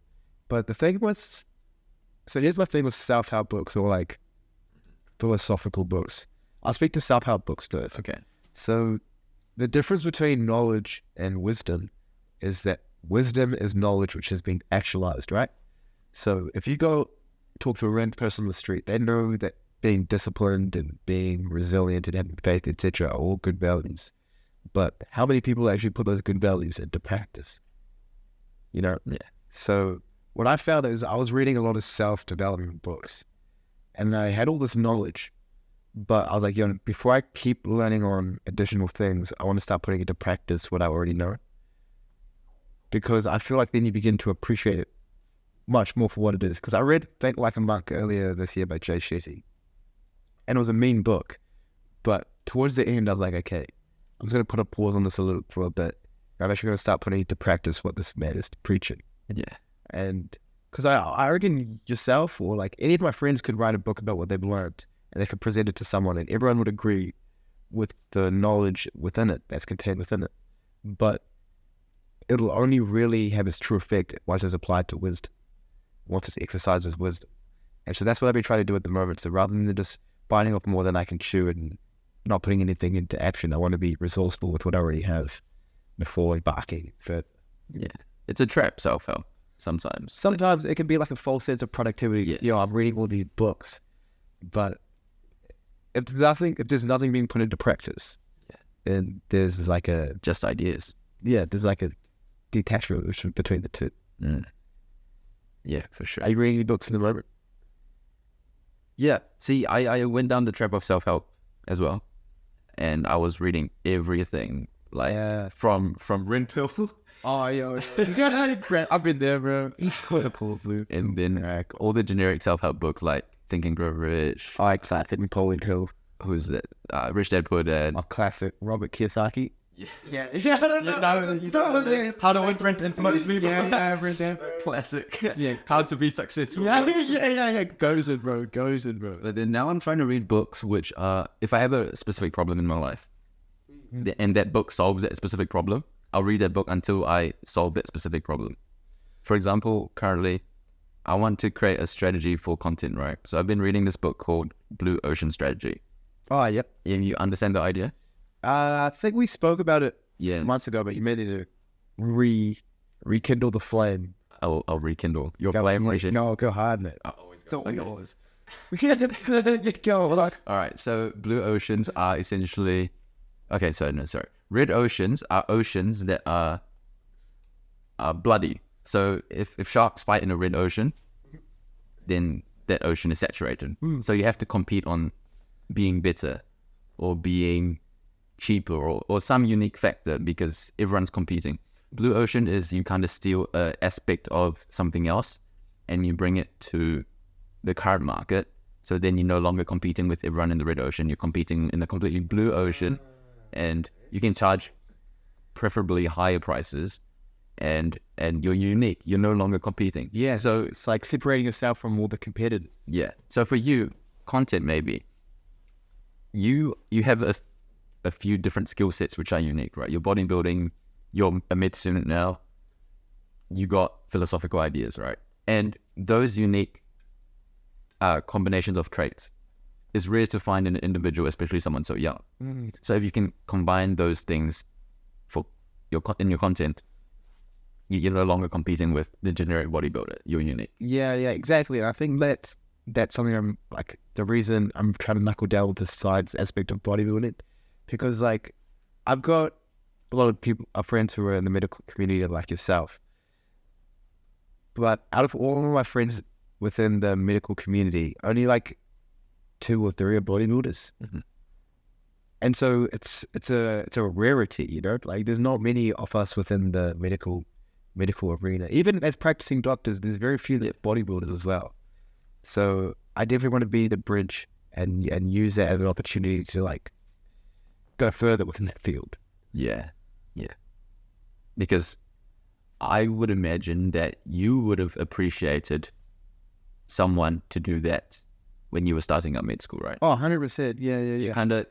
But the thing was, so here's my thing with self-help books or like philosophical books. I'll speak to self-help books first. Okay. So the difference between knowledge and wisdom is that wisdom is knowledge which has been actualized, right? So if you go talk to a random person on the street, they know that being disciplined and being resilient and having faith, etc., are all good values. But how many people actually put those good values into practice? You know? Yeah. So what I found is I was reading a lot of self-development books and I had all this knowledge, but I was like, before I keep learning on additional things, I want to start putting into practice what I already know. Because I feel like then you begin to appreciate it much more for what it is. Because I read Think Like a Monk earlier this year by Jay Shetty. And it was a mean book. But towards the end, I was like, okay, I'm just going to put a pause on this for a bit. I'm actually going to start putting into practice what this man is preaching. Yeah. And because I reckon yourself or like any of my friends could write a book about what they've learned and they could present it to someone and everyone would agree with the knowledge within it that's contained within it. But it'll only really have its true effect once it's applied to wisdom, once it's exercised as wisdom. And so that's what I've been trying to do at the moment. So rather than just biting off more than I can chew and not putting anything into action, I want to be resourceful with what I already have before embarking further. Yeah. It's a trap, self-help, sometimes. Sometimes it can be like a false sense of productivity. Yeah. I'm reading all these books, but if there's nothing being put into practice, then there's like just ideas. there's like a detachment between the two. Mm. Yeah, for sure. Are you reading any books in the moment? Yeah. See, I went down the trap of self-help as well. And I was reading everything, like from Red Pill. Oh, yo. I've been there, bro. And then all the generic self-help books like Think and Grow Rich. Classic Napoleon Hill. Who's that? Rich Dad Poor Dad. My classic Robert Kiyosaki. Yeah. How to win friends and influence people. Classic. Yeah. How to be successful. Yeah. Goes in, bro. But then now I'm trying to read books which if I have a specific problem in my life and that book solves that specific problem, I'll read that book until I solve that specific problem. For example, currently, I want to create a strategy for content, right? So I've been reading this book called Blue Ocean Strategy. Oh, yep. You understand the idea? I think we spoke about it Yeah. months ago, but you may need to rekindle the flame. I'll rekindle your flame, Rishi. No, go hard in it. I always So go. always. Go, like. All right, so blue oceans are essentially... Okay, sorry. Red oceans are oceans that are bloody. So if sharks fight in a red ocean, then that ocean is saturated. So you have to compete on being better or being cheaper or some unique factor because everyone's competing. Blue ocean is you kind of steal an aspect of something else and you bring it to the current market. So then you're no longer competing with everyone in the red ocean. You're competing in the completely blue ocean and you can charge preferably higher prices and you're unique. You're no longer competing. Yeah, so it's like separating yourself from all the competitors. Yeah. So for you, content maybe, you have a few different skill sets which are unique, right? You're bodybuilding, you're a med student now, you got philosophical ideas, right? And those unique combinations of traits is rare to find in an individual, especially someone so young. So if you can combine those things in your content, you're no longer competing with the generic bodybuilder. You're unique. Yeah, exactly. And I think that's something I'm like the reason I'm trying to knuckle down with the science aspect of bodybuilding, because like I've got a lot of friends who are in the medical community like yourself, but out of all of my friends within the medical community, only like 2 or 3 are bodybuilders. And so it's a rarity, you know. Like there's not many of us within the medical arena. Even as practicing doctors, there's very few that bodybuilders as well. So I definitely want to be the bridge and use that as an opportunity to like go further within that field. Yeah. Because I would imagine that you would have appreciated someone to do that when you were starting up med school, right? Oh, 100%. Yeah. You kind of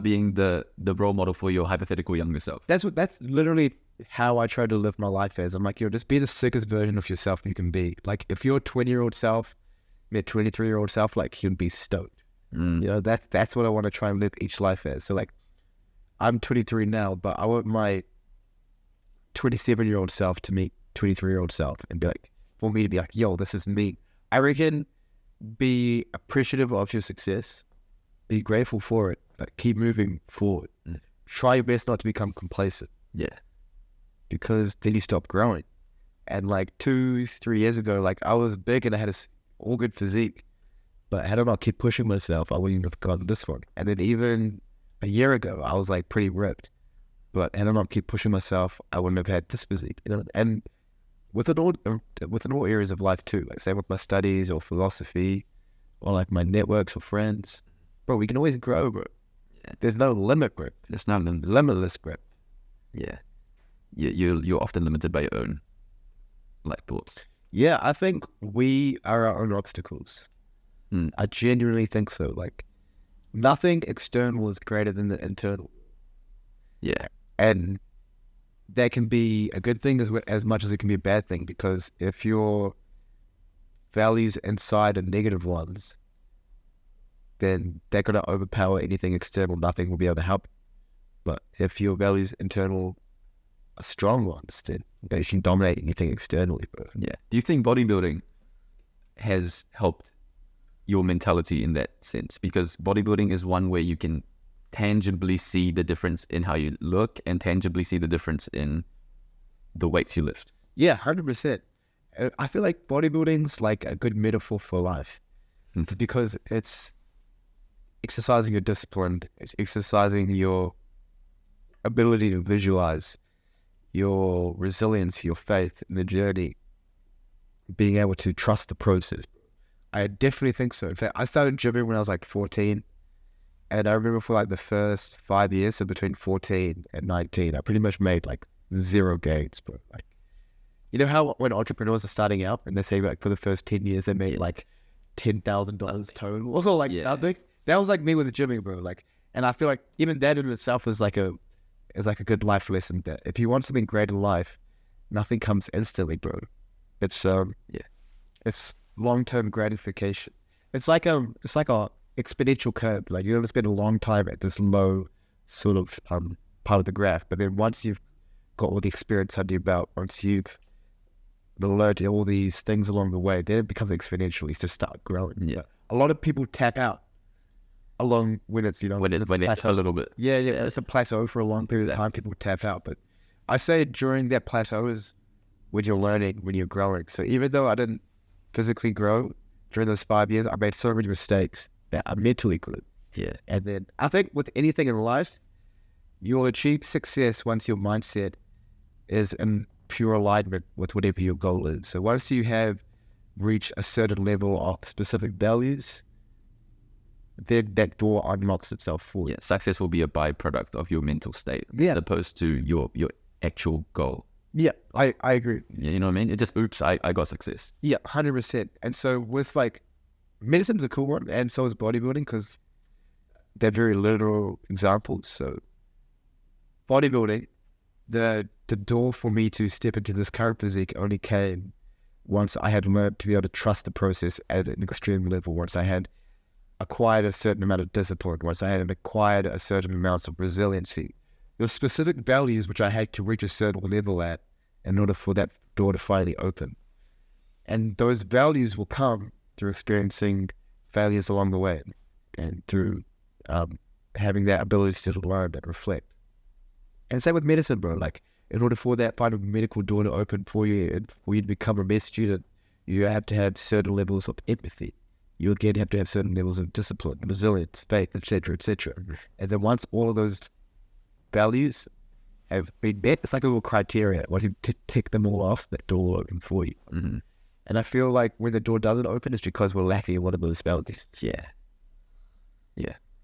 being the role model for your hypothetical younger self. That's literally how I try to live my life as. I'm like, just be the sickest version of yourself you can be. Like, if your 20-year-old self met 23-year-old self, like, you'd be stoked. That's what I want to try and live each life as. So, like, I'm 23 now, but I want my 27-year-old self to meet 23-year-old self and be like, for me to be like, yo, this is me. I reckon be appreciative of your success, be grateful for it, but keep moving forward. Try your best not to become complacent. Yeah. Because then you stop growing. And like 2-3 years ago, like I was big and I had all good physique, but had I not kept pushing myself, I wouldn't have gotten this one. And then even a year ago, I was like pretty ripped, but had I not keep pushing myself, I wouldn't have had this physique. And within all areas of life too, like say with my studies or philosophy, or like my networks or friends, bro, we can always grow, bro. Yeah. There's no limit, bro. There's no Limitless, bro. Yeah. You're often limited by your own like thoughts. Yeah, I think we are our own obstacles. I genuinely think so. Like, nothing external is greater than the internal. Yeah. And that can be a good thing as much as it can be a bad thing, because if your values inside are negative ones, then they're going to overpower anything external. Nothing will be able to help. But if your values internal are strong ones, then they can dominate anything externally. Bro. Yeah. Do you think bodybuilding has helped your mentality in that sense? Because bodybuilding is one where you can tangibly see the difference in how you look and tangibly see the difference in the weights you lift. Yeah, 100%. I feel like bodybuilding's like a good metaphor for life, because it's exercising your discipline, it's exercising your ability to visualize, your resilience, your faith in the journey, being able to trust the process. I definitely think so. In fact, I started gymming when I was like 14, and I remember for like the first 5 years, so between 14 and 19, I pretty much made like 0 gains, bro. Like, you know how when entrepreneurs are starting out and they say like for the first 10 years they made like $10,000 total or like nothing? That was like me with gymming, bro. Like, and I feel like even that in itself is like a good life lesson, that if you want something great in life, nothing comes instantly, bro. It's it's long-term gratification. It's like a exponential curve. Like, you're gonna spend a long time at this low sort of part of the graph, but then once you've got all the experience under your belt, once you've learned all these things along the way, then it becomes exponential. It's to start growing. Yeah. A lot of people tap out along when it's when it's a little bit. Yeah, it's a plateau for a long period of time. People tap out, but I say during that plateau is when you're learning, when you're growing. So even though I didn't physically grow during those 5 years, I made so many mistakes that I mentally grew. Yeah. And then I think with anything in life, you'll achieve success once your mindset is in pure alignment with whatever your goal is. So once you have reached a certain level of specific values, then that door unlocks itself for you. Yeah, success will be a byproduct of your mental state as opposed to your actual goal. Yeah, I agree. Yeah, you know what I mean? It just, oops, I got success. Yeah, 100%. And so with like, medicine's a cool one, and so is bodybuilding, because they're very literal examples. So bodybuilding, the door for me to step into this current physique only came once I had learned to be able to trust the process at an extreme level, once I had acquired a certain amount of discipline, once I had acquired a certain amount of resiliency. There were specific values which I had to reach a certain level at in order for that door to finally open. And those values will come through experiencing failures along the way, and through having that ability to learn and reflect. And same with medicine, bro. Like, in order for that final medical door to open for you and for you to become a med student, you have to have certain levels of empathy. You again have to have certain levels of discipline, resilience, faith, etc., etc. And then once all of those values have been met, it's like a little criteria. Once you tick them all off, that door will open for you. Mm-hmm. And I feel like when the door doesn't open, it's because we're lacking one of those values. Yeah,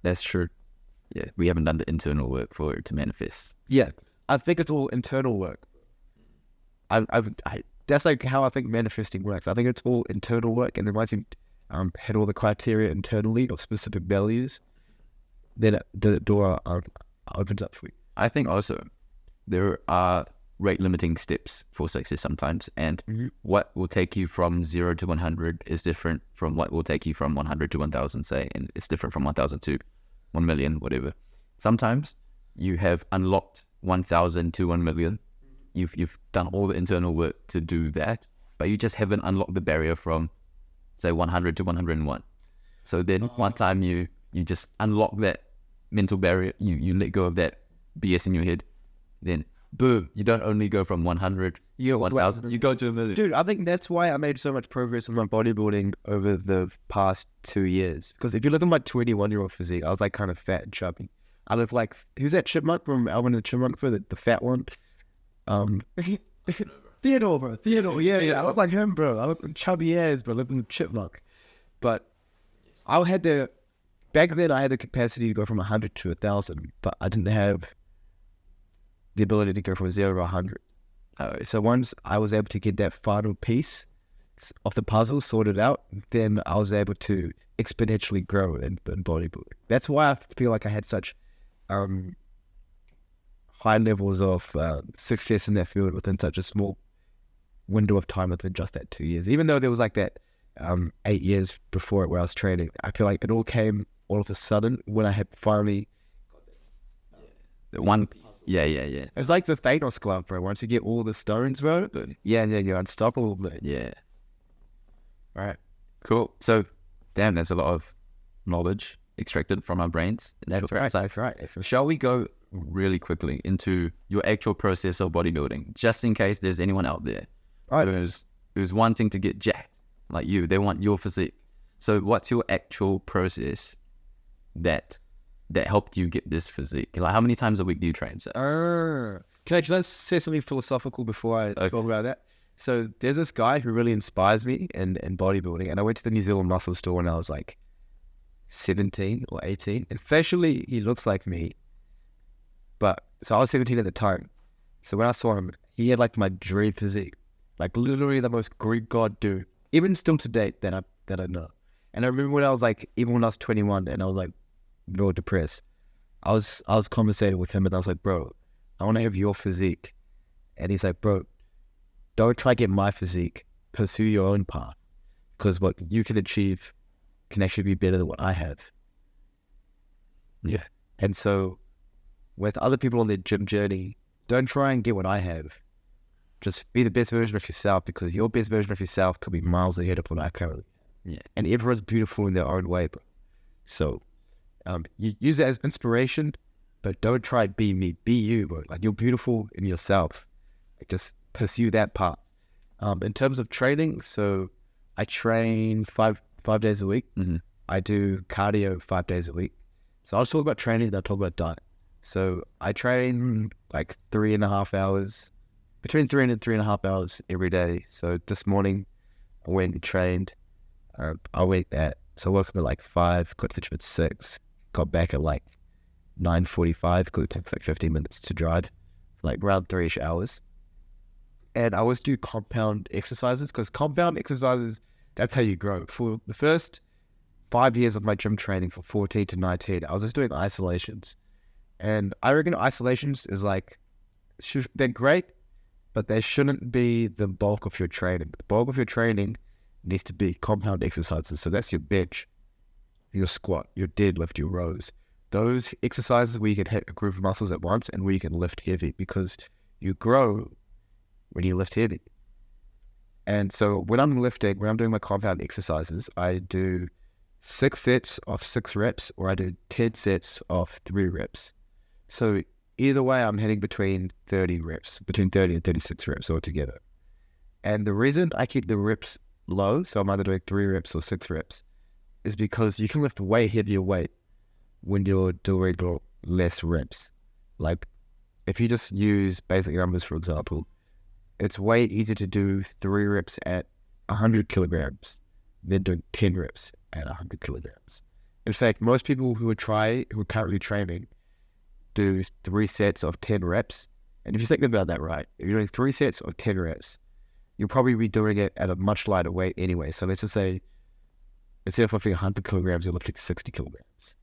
that's true. Yeah, we haven't done the internal work for it to manifest. Yeah, I think it's all internal work. That's like how I think manifesting works. I think it's all internal work, and then once you hit all the criteria internally of specific values, then the door opens up for you. I think also there are rate limiting steps for success sometimes, and what will take you from 0 to 100 is different from what will take you from 100 to 1,000, say, and it's different from 1,000 to 1 million, whatever. Sometimes you have unlocked 1,000 to 1 million. You've done all the internal work to do that, but you just haven't unlocked the barrier from, say, 100 to 101. So then one time you just unlock that mental barrier, you let go of that BS in your head, then boom, you don't only go from 100 to 1,000, you go to 1 million. Dude, I think that's why I made so much progress with my bodybuilding over the past 2 years. Because if you look at my 21-year-old physique, I was like kind of fat and chubby. I look like, who's that chipmunk from Alvin and the Chipmunk, for the fat one? Theodore, bro. Theodore, yeah. I look like him, bro. I look like chubby ass, but I look like a chipmunk. But back then I had the capacity to go from 100 to 1,000, but I didn't have the ability to go from 0 to 100. So once I was able to get that final piece of the puzzle sorted out, then I was able to exponentially grow in bodybuilding. That's why I feel like I had such high levels of success in that field within such a small window of time, within just that 2 years. Even though there was like that 8 years before it where I was training, I feel like it all came all of a sudden when I had finally The one piece. Yeah. It's like the Thanos glove, bro. Once you get all the stones, bro, you're unstoppable, bro. Yeah. All right. Cool. So, damn, there's a lot of knowledge extracted from our brains. That's right. Shall we go really quickly into your actual process of bodybuilding, just in case there's anyone out there who's wanting to get jacked like you? They want your physique. So what's your actual process that helped you get this physique? Like, how many times a week do you train? So? Can I say something philosophical before I talk about that? So there's this guy who really inspires me in bodybuilding, and I went to the New Zealand muscle store when I was like 17 or 18, and facially he looks like me, so I was 17 at the time. So when I saw him, he had like my dream physique, like literally the most Greek god dude, even still to date that I know. And I remember when I was like, even when I was 21 and I was like real depressed, I was conversating with him and I was like, bro, I want to have your physique. And he's like, bro, don't try to get my physique, pursue your own path, because what you can achieve can actually be better than what I have. Yeah. And so with other people on their gym journey, don't try and get what I have. Just be the best version of yourself, because your best version of yourself could be miles ahead of what I currently have. Yeah. And everyone's beautiful in their own way, bro. So you use it as inspiration, but don't try to be me. Be you, bro. Like, you're beautiful in yourself. Like, just pursue that part. In terms of training, so I train five days a week. Mm-hmm. I do cardio 5 days a week. So I'll talk about training, then I'll talk about diet. So I train like 3.5 hours, between 3 and 3.5 hours every day. So this morning I went and trained. I woke up at like 5, got to the gym at 6, got back at like 9:45 because it takes like 15 minutes to drive, like around 3-ish hours. And I always do compound exercises, because compound exercises, that's how you grow. For the first 5 years of my gym training, from 14 to 19, I was just doing isolations. And I reckon isolations is like, they're great, but they shouldn't be the bulk of your training. The bulk of your training needs to be compound exercises. So that's your bench, your squat, your deadlift, your rows. Those exercises where you can hit a group of muscles at once and where you can lift heavy, because you grow when you lift heavy. And so when I'm doing my compound exercises, I do 6 sets of 6 reps, or I do 10 sets of 3 reps. So either way, I'm hitting between 30 and 36 reps altogether. And the reason I keep the reps low, so I'm either doing 3 reps or 6 reps, is because you can lift way heavier weight when you're doing less reps. Like, if you just use basic numbers, for example, it's way easier to do 3 reps at 100 kilograms than doing 10 reps at 100 kilograms. In fact, most people who are currently training do 3 sets of 10 reps. And if you think about that, right, if you're doing 3 sets of 10 reps, you'll probably be doing it at a much lighter weight anyway. So let's just say, instead of lifting 100 kilograms, you're lifting 60 kilograms.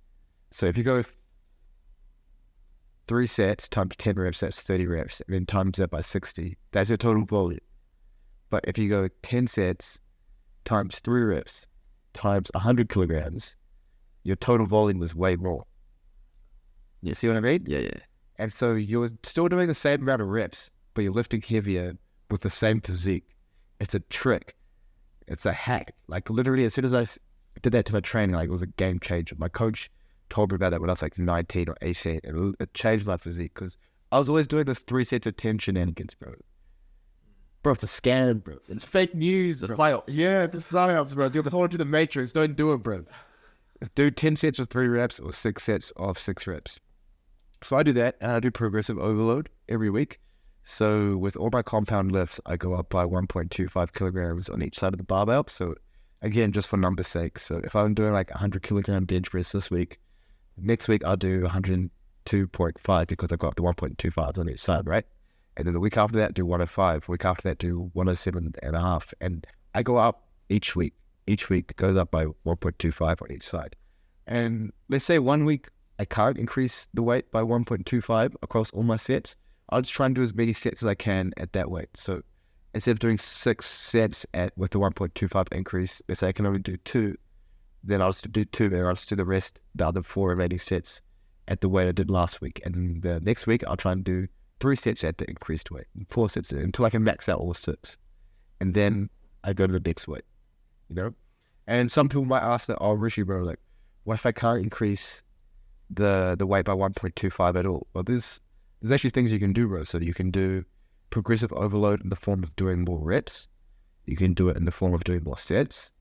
So if you go 3 sets times 10 reps, that's 30 reps, and then times that by 60. That's your total volume. But if you go 10 sets times 3 reps times 100 kilograms, your total volume was way more. You see what I mean? Yeah, yeah. And so you're still doing the same amount of reps, but you're lifting heavier with the same physique. It's a trick. It's a hack. Like literally, as soon as I did that to my training, like it was a game changer. My coach told me about that when I was like 19 or 18, and it changed my physique because I was always doing this 3 sets of 10 shenanigans, bro. Bro, it's a scam, bro. It's fake news. It's a psyops. Yeah, it's a psyops, bro. You're falling to the matrix. Don't do it, bro. Do 10 sets of 3 reps or 6 sets of 6 reps. So I do that, and I do progressive overload every week. So with all my compound lifts, I go up by 1.25 kilograms on each side of the barbell. So again, just for numbers' sake. So if I'm doing like 100 kilogram bench press this week, next week I'll do 102.5 because I've got the 1.25s on each side, right? And then the week after that, do 105. Week after that, do 107.5. And I go up each week. Each week goes up by 1.25 on each side. And let's say 1 week I can't increase the weight by 1.25 across all my sets. I'll just try and do as many sets as I can at that weight. So instead of doing 6 sets with the 1.25 increase, let's say I can only do 2, then I'll just do 2, and I'll just do the other 4 remaining sets at the weight I did last week. And the next week, I'll try and do 3 sets at the increased weight, and 4 sets until I can max out all 6. And then I go to the next weight, you know? And some people might ask that, oh, Rishi, bro, like, what if I can't increase the weight by 1.25 at all? Well, there's actually things you can do, bro. So you can do progressive overload in the form of doing more reps. You can do it in the form of doing more sets.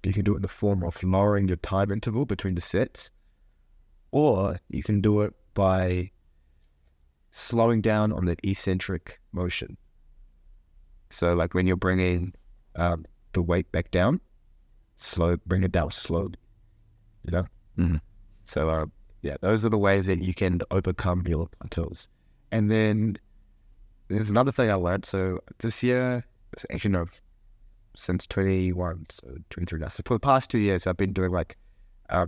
You can do it in the form of lowering your time interval between the sets. Or you can do it by slowing down on the eccentric motion. So like when you're bringing the weight back down, bring it down slowly, you know? Mm-hmm. So yeah, those are the ways that you can overcome your plateaus. And then there's another thing I learned. So this year, actually no, since 21, so 23 now. So for the past 2 years, I've been doing like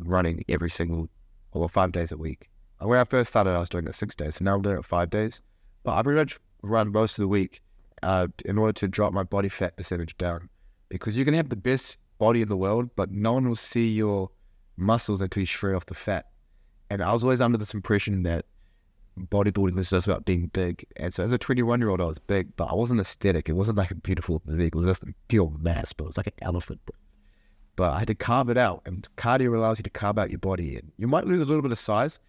running every single, 5 days a week. When I first started, I was doing it 6 days. So now I'm doing it 5 days. But I pretty much run most of the week in order to drop my body fat percentage down. Because you can have the best body in the world, but no one will see your muscles until you shred off the fat. And I was always under this impression that bodybuilding was just about being big. And so as a 21-year-old, I was big, but I wasn't aesthetic. It wasn't like a beautiful physique. It was just pure mass, but it was like an elephant. But I had to carve it out. And cardio allows you to carve out your body. And you might lose a little bit of size,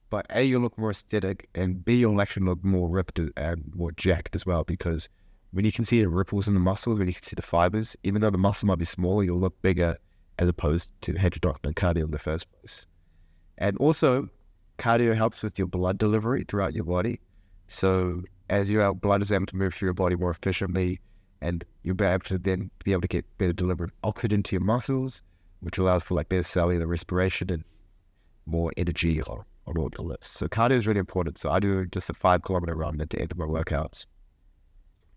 but A, you'll look more aesthetic, and B, you'll actually look more ripped and more jacked as well, because when you can see the ripples in the muscles, when you can see the fibers, even though the muscle might be smaller, you'll look bigger as opposed to heterodox cardio in the first place. And also, cardio helps with your blood delivery throughout your body. So as your blood is able to move through your body more efficiently, and you'll be able to then get better delivered oxygen to your muscles, which allows for like better cellular respiration and more energy on all the lifts. So cardio is really important. So I do just a 5-kilometer run at the end of my workouts.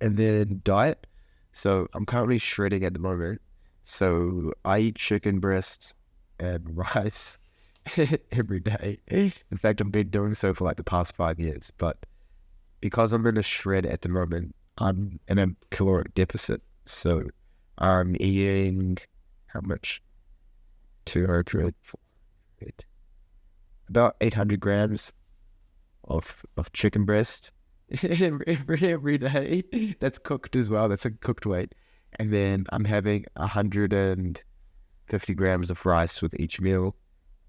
And then diet. So I'm currently shredding at the moment. So I eat chicken breast and rice every day. In fact, I've been doing so for like the past 5 years. But because I'm in a shred at the moment, I'm in a caloric deficit. So I'm eating how much? 200, about 800 grams of chicken breast every day. That's cooked as well. That's a cooked weight. And then I'm having 150 grams of rice with each meal,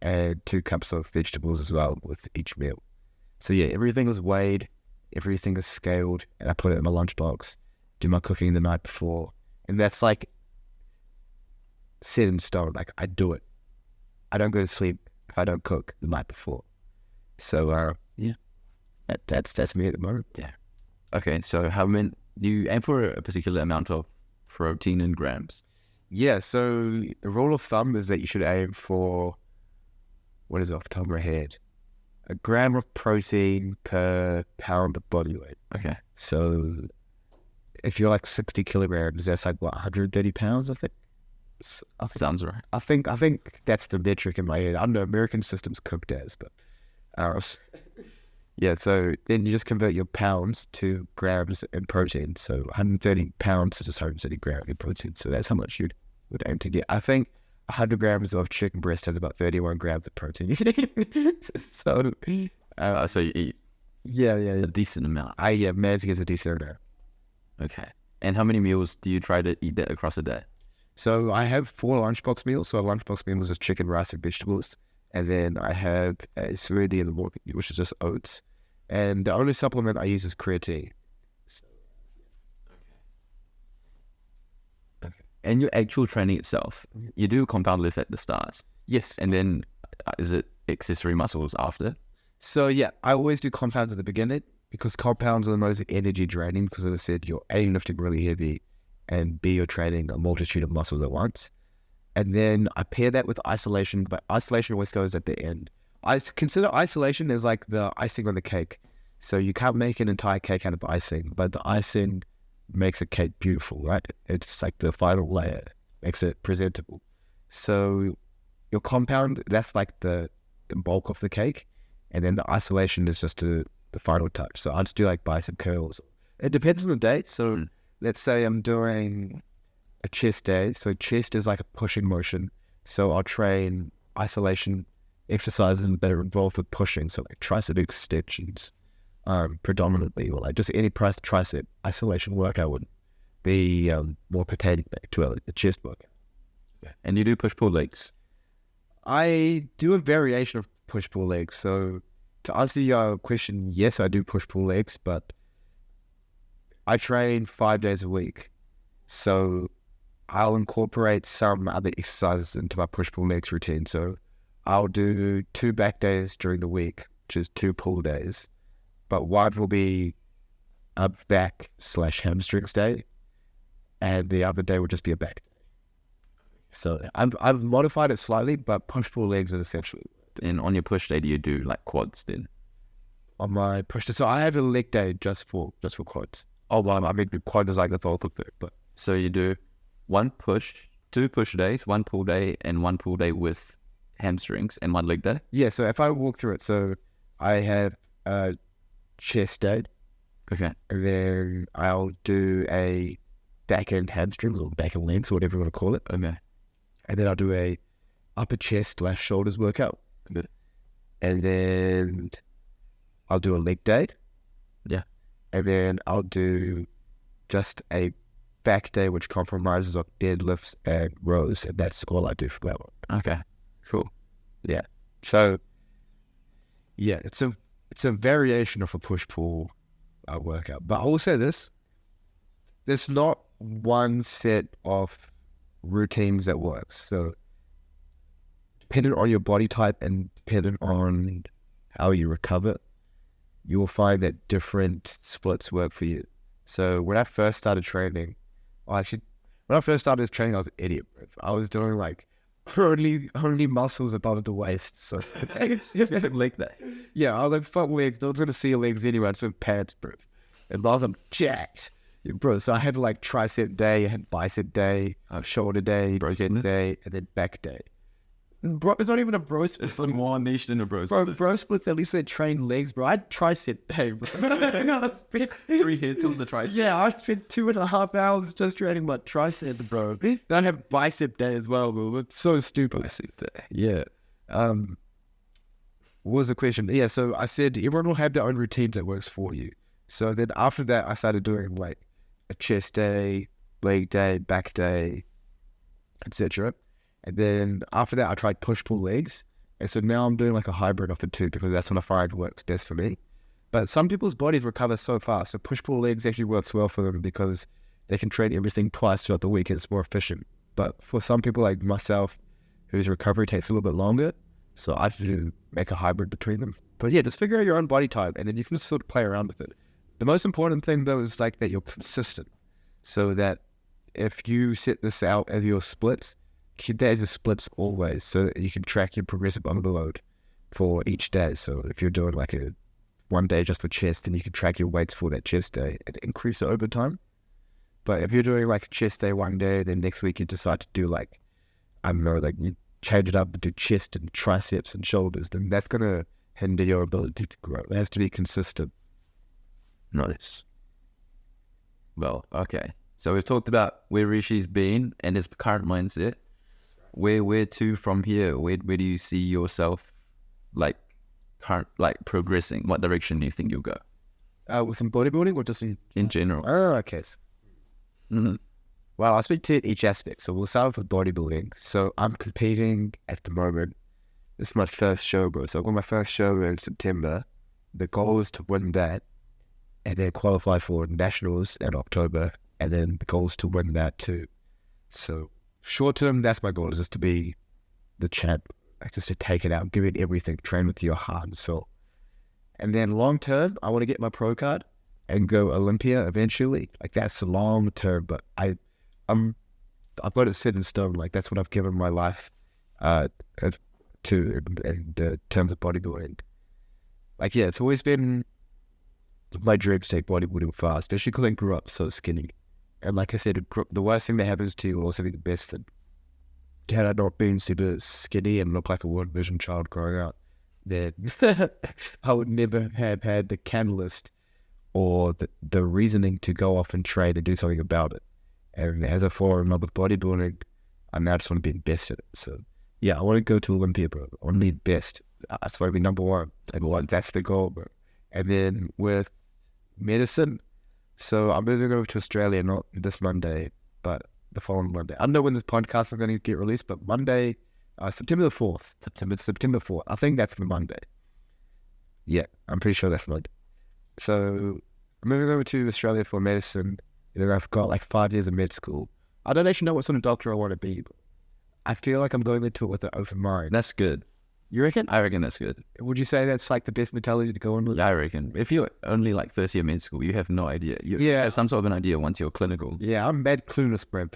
and 2 cups of vegetables as well with each meal. So yeah, everything is weighed, everything is scaled, and I put it in my lunchbox, do my cooking the night before, and that's like set in stone. Like I do it. I don't go to sleep if I don't cook the night before. So yeah, that's me at the moment. Yeah. Okay, so how many you aim for a particular amount of protein in grams? Yeah, so the rule of thumb is that you should aim for, what is it off the top of my head? 1 gram of protein per pound of body weight. Okay. So if you're like 60 kilograms, that's like what, 130 pounds, I think? Sounds right. I think Yeah, so then you just convert your pounds to grams in protein. So 130 pounds is just 130 grams in protein. So that's how much you would aim to get. I think 100 grams of chicken breast has about 31 grams of protein. So, So you eat yeah. a decent amount. I managed to get a decent amount. Okay. And how many meals do you try to eat that across a day? So I have 4 lunchbox meals. So a lunchbox meal is just chicken, rice, and vegetables. And then I have a smoothie in the morning, which is just oats. And the only supplement I use is creatine. Okay. And your actual training itself, you do compound lift at the start. Yes. And then is it accessory muscles after? So yeah, I always do compounds at the beginning because compounds are the most energy draining because, as I said, you're A, lifting really heavy, and B, you're training a multitude of muscles at once. And then I pair that with isolation, but isolation always goes at the end. I consider isolation as like the icing on the cake. So you can't make an entire cake out of icing, but the icing makes a cake beautiful, right? It's like the final layer, makes it presentable. So your compound, that's like the bulk of the cake. And then the isolation is just the final touch. So I just do like bicep curls. It depends on the day. So let's say I'm doing a chest day. So chest is like a pushing motion. So I'll train isolation exercises that are involved with pushing. So like tricep extensions predominantly, or like just any tricep isolation workout would be more pertaining to a chest workout. And you do push-pull legs? I do a variation of push-pull legs. So to answer your question, yes, I do push-pull legs, but I train 5 days a week. So I'll incorporate some other exercises into my push-pull legs routine. So I'll do 2 back days during the week, which is 2 pull days. But one will be a back/hamstrings day, and the other day will just be a back day. So I've modified it slightly, but push-pull legs is essentially. And on your push day, do you do like quads then? On my push day, so I have a leg day just for quads. Oh well, I mean quad is like the whole thing, but so you do 2 push days, 1 pull day, and 1 pull day with hamstrings, and 1 leg day. Yeah. So if I walk through it, so I have a chest day. Okay. And then I'll do a back end hamstrings or back end legs, or whatever you want to call it. Okay. And then I'll do a upper chest/shoulders workout. Good. And then I'll do a leg day. Yeah. And then I'll do just a back day, which compromises of deadlifts and rows. And that's all I do for that one. Okay. Cool. Yeah. So, yeah, it's a variation of a push-pull workout. But I will say this. There's not one set of routines that works. So depending on your body type and depending on how you recover, you will find that different splits work for you. So when I first started training, I was an idiot. I was doing like only muscles above the waist. So just leg day. Yeah, I was like, fuck legs. No one's gonna see your legs anyway. It's with pants, bro. And I was jacked. Yeah, bro, so I had like tricep day, I had bicep day, shoulder day, chest day, and then back day. Bro, it's not even a bro split. It's more niche than a bro split. Bro splits, at least they train legs, bro. I had tricep day, bro. I spent 3 hits on the tricep. Yeah, I spent 2.5 hours just training my tricep, bro. Then I have bicep day as well, bro. It's so stupid. Bicep day. Yeah. What was the question? Yeah, so I said everyone will have their own routines that works for you. So then after that, I started doing like a chest day, leg day, back day, etc. And then after that, I tried push-pull legs. And so now I'm doing like a hybrid of the two because that's what I find works best for me. But some people's bodies recover so fast. So push-pull legs actually works well for them because they can train everything twice throughout the week. And it's more efficient. But for some people like myself, whose recovery takes a little bit longer, so I have to make a hybrid between them. But yeah, just figure out your own body type and then you can just sort of play around with it. The most important thing though is like that you're consistent. So that if you set this out as your splits, keep that as your splits always so that you can track your progressive overload for each day. So if you're doing like a 1 day just for chest, then you can track your weights for that chest day and increase it over time. But if you're doing like a chest day 1 day, then next week you decide to do like, I don't know, like you change it up and do chest and triceps and shoulders, then that's going to hinder your ability to grow. It has to be consistent. Nice. Well, okay. So we've talked about where Rishi's been and his current mindset. Where to from here? Where do you see yourself like progressing? What direction do you think you'll go? Within bodybuilding or just in general? Oh, okay. Mm-hmm. Well, I'll speak to each aspect. So we'll start off with bodybuilding. So I'm competing at the moment. This is my first show, bro. So I got my first show in September. The goal is to win that and then qualify for nationals in October. And then the goal is to win that too. So short term, that's my goal, is just to be the champ. Like just to take it out, give it everything, train with your heart and soul. And then long term, I want to get my pro card and go Olympia eventually. Like that's long term, but I've got it set in stone. Like that's what I've given my life to in terms of bodybuilding. Like yeah, it's always been my dream to take bodybuilding far, especially because I grew up so skinny. And like I said, the worst thing that happens to you will also be the best thing. Had I not been super skinny and looked like a World Vision child growing up, then I would never have had the catalyst or the reasoning to go off and train and do something about it. And as I fall in love with bodybuilding, I now just want to be the best at it. So yeah, I want to go to Olympia, bro. I want to be the best. I just want to be number one. That's the goal, bro. And then with medicine, so I'm moving over to Australia, not this Monday, but the following Monday. I don't know when this podcast is going to get released, but Monday, September the 4th. September 4th. I think that's the Monday. Yeah, I'm pretty sure that's Monday. So I'm moving over to Australia for medicine. You know, I've got like 5 years of med school. I don't actually know what sort of doctor I want to be, but I feel like I'm going into it with an open mind. That's good. You reckon? I reckon that's good. Would you say that's like the best mentality to go in with? I reckon. If you're only like first year med school, you have no idea. You have some sort of an idea once you're clinical. Yeah, I'm mad clueless, bro.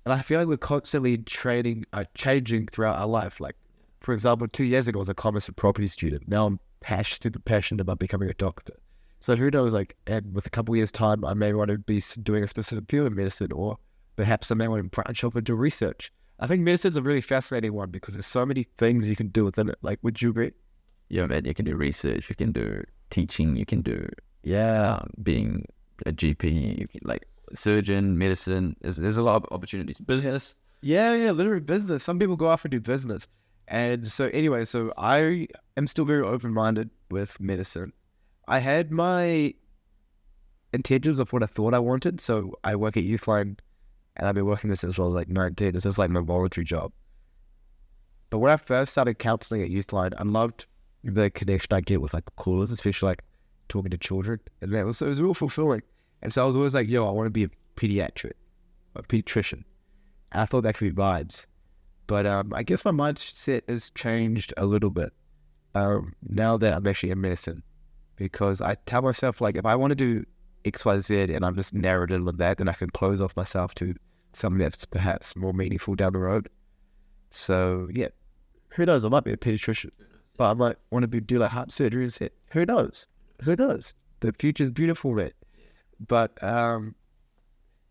And I feel like we're constantly changing throughout our life. Like, for example, 2 years ago I was a commerce and property student. Now I'm passionate about becoming a doctor. So who knows, like, and with a couple of years' time, I may want to be doing a specific field of medicine, or perhaps I may want to branch off into research. I think medicine's a really fascinating one because there's so many things you can do within it. Like, would you agree? Yeah, man, you can do research, you can do teaching, you can do being a GP, you can like surgeon, medicine. There's a lot of opportunities. Business. Yeah, literally business. Some people go off and do business. And so anyway, so I am still very open-minded with medicine. I had my intentions of what I thought I wanted. So I work at Youthline, and I've been working this since I was like 19. This is like my voluntary job. But when I first started counseling at Youthline, I loved the connection I get with like the callers, especially like talking to children. And it was real fulfilling. And so I was always like, yo, I want to be a pediatrician. And I thought that could be vibes. But I guess my mindset has changed a little bit now that I'm actually in medicine. Because I tell myself, like, if I want to do X, Y, Z, and I'm just narrowed in with that, then I can close off myself to something that's perhaps more meaningful down the road. So, yeah, who knows? I might be a pediatrician, but I might want to do like heart surgery instead. Who knows? The future's beautiful, man. But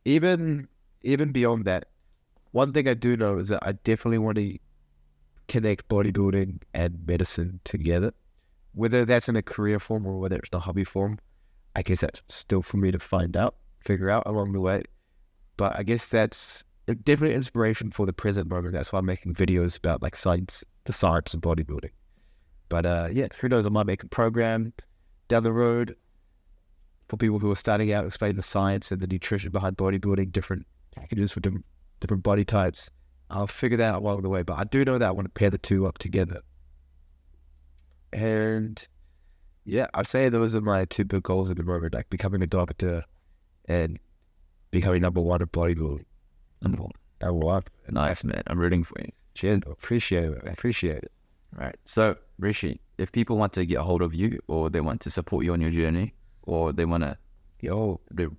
even beyond that, one thing I do know is that I definitely want to connect bodybuilding and medicine together. Whether that's in a career form or whether it's a hobby form, I guess that's still for me to figure out along the way. But I guess that's definitely inspiration for the present moment. That's why I'm making videos about like the science of bodybuilding. But yeah, who knows? I might make a program down the road for people who are starting out, explain the science and the nutrition behind bodybuilding, different packages for different body types. I'll figure that out along the way. But I do know that I want to pair the two up together. And yeah, I'd say those are my two big goals at the moment, like becoming a doctor and becoming number one in bodybuilding. Number one. Nice, man. I'm rooting for you. Cheers. Appreciate it. Right. So, Rishi, if people want to get a hold of you or they want to support you on your journey or they want to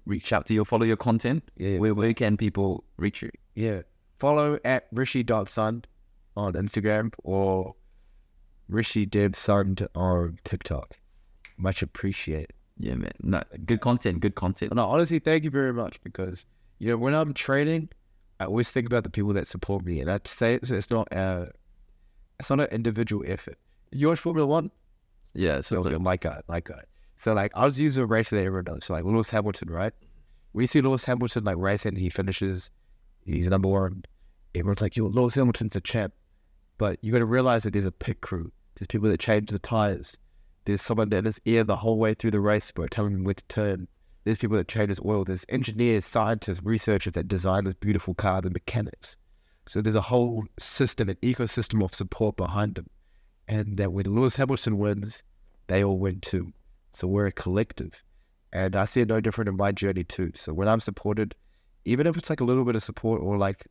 reach out to you, follow your content, where can people reach you? Yeah. Follow at rishi.sun on Instagram or rishi.sun on TikTok. Much appreciated. Yeah, man. No, good content. No, honestly, thank you very much because, you know, when I'm training, I always think about the people that support me. And I'd say it's not an individual effort. You watch Formula 1? Yeah, So so my guy. So like I'll just use a race that everyone knows. So like Lewis Hamilton, right? When you see Lewis Hamilton like race and he finishes, he's number one. Everyone's like, yo, Lewis Hamilton's a champ. But you got to realize that there's a pit crew. There's people that change the tires. There's someone in his ear the whole way through the race, bro, telling him when to turn. There's people that change his oil. There's engineers, scientists, researchers that design this beautiful car, the mechanics. So there's a whole system, an ecosystem of support behind him. And that when Lewis Hamilton wins, they all win too. So we're a collective. And I see it no different in my journey too. So when I'm supported, even if it's like a little bit of support or like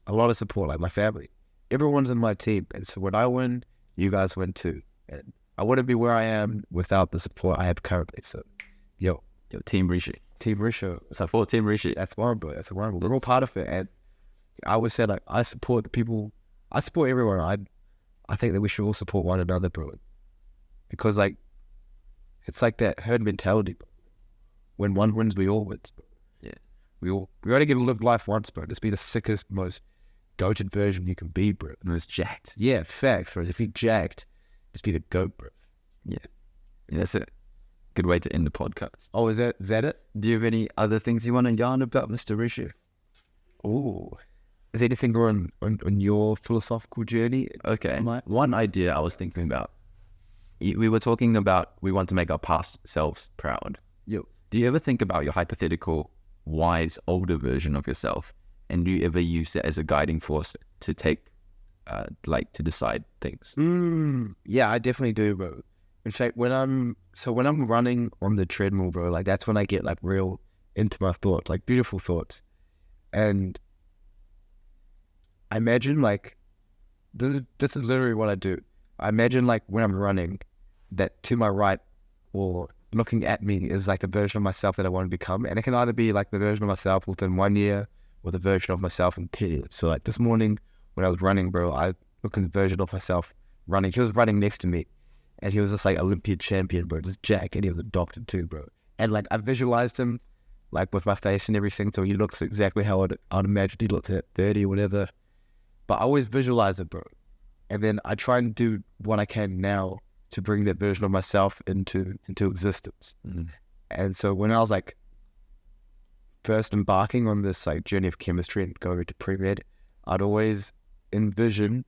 a lot of support, like my family, everyone's in my team. And so when I win, you guys win too. And I wouldn't be where I am without the support I have currently. So, yo, Team Rishi. Team Rishi. Support Team Rishi. That's one, bro. That's one. We're all part of it. And I always say, like, I support the people. I support everyone. I think that we should all support one another, bro. Because, like, it's like that herd mentality, bro. When one wins, we all win, bro. Yeah. We only get to live life once, bro. Just be the sickest, most goated version you can be, bro. Most jacked. Yeah, facts, bro. If you're jacked, just be the goat, bro. Yeah, that's a good way to end the podcast. Oh, is that it? Do you have any other things you want to yarn about, Mr. Rishi? Oh, is there anything on your philosophical journey? Okay, one idea I was thinking about. We were talking about we want to make our past selves proud. Yo. Do you ever think about your hypothetical wise older version of yourself, and do you ever use it as a guiding force to take, to decide things? Yeah, I definitely do, bro. In fact, when I'm running on the treadmill, bro, like that's when I get like real into my thoughts, like beautiful thoughts. And I imagine like this is literally what I do. I imagine like when I'm running that to my right or looking at me is like the version of myself that I want to become. And it can either be like the version of myself within 1 year or the version of myself in 10 years. So like this morning when I was running, bro, I looked at the version of myself running. He was running next to me and he was just like Olympian champion, bro, just Jack, and he was a doctor too, bro. And like I visualized him like with my face and everything. So he looks exactly how I'd imagine he looked at 30 or whatever. But I always visualize it, bro. And then I try and do what I can now to bring that version of myself into existence. And so when I was like first embarking on this like journey of chemistry and going to pre-med, I'd always envision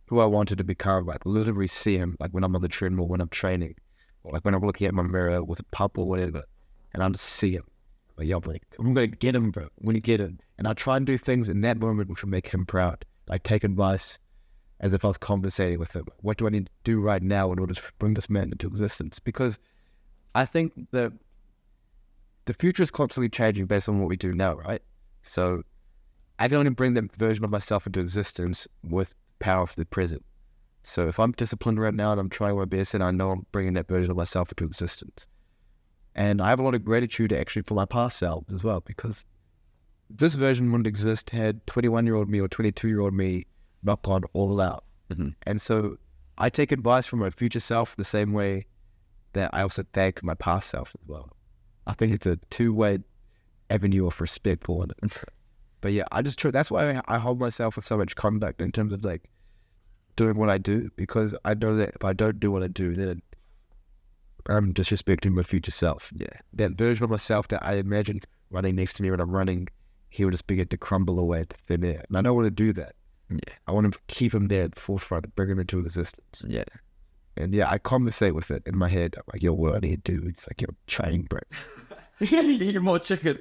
who I wanted to become, like literally see him, like when I'm on the treadmill, when I'm training, or like when I'm looking at my mirror with a pump or whatever, and I just see him. Like, yo, I'm going to get him, bro. I'm going to get him. And I try and do things in that moment which will make him proud. Like take advice as if I was conversating with him. What do I need to do right now in order to bring this man into existence? Because I think that the future is constantly changing based on what we do now, right? So I can only bring that version of myself into existence with power of the present. So if I'm disciplined right now and I'm trying my best and I know I'm bringing that version of myself into existence. And I have a lot of gratitude actually for my past selves as well, because this version wouldn't exist had 21-year-old me or 22-year-old me not gone all out. And so I take advice from my future self the same way that I also thank my past self as well. I think it's a two-way avenue of respect for it. But yeah, that's why I hold myself with so much conduct in terms of like doing what I do, because I know that if I don't do what I do, then I'm disrespecting my future self. Yeah, that version of myself that I imagined running next to me when I'm running, he would just begin to crumble away to thin air. And I don't want to do that. Yeah, I want to keep him there at the forefront, bring him into existence. Yeah, and yeah, I conversate with it in my head. I'm like, yo, what do you do? It's like, you're trying, bro. Eat more chicken.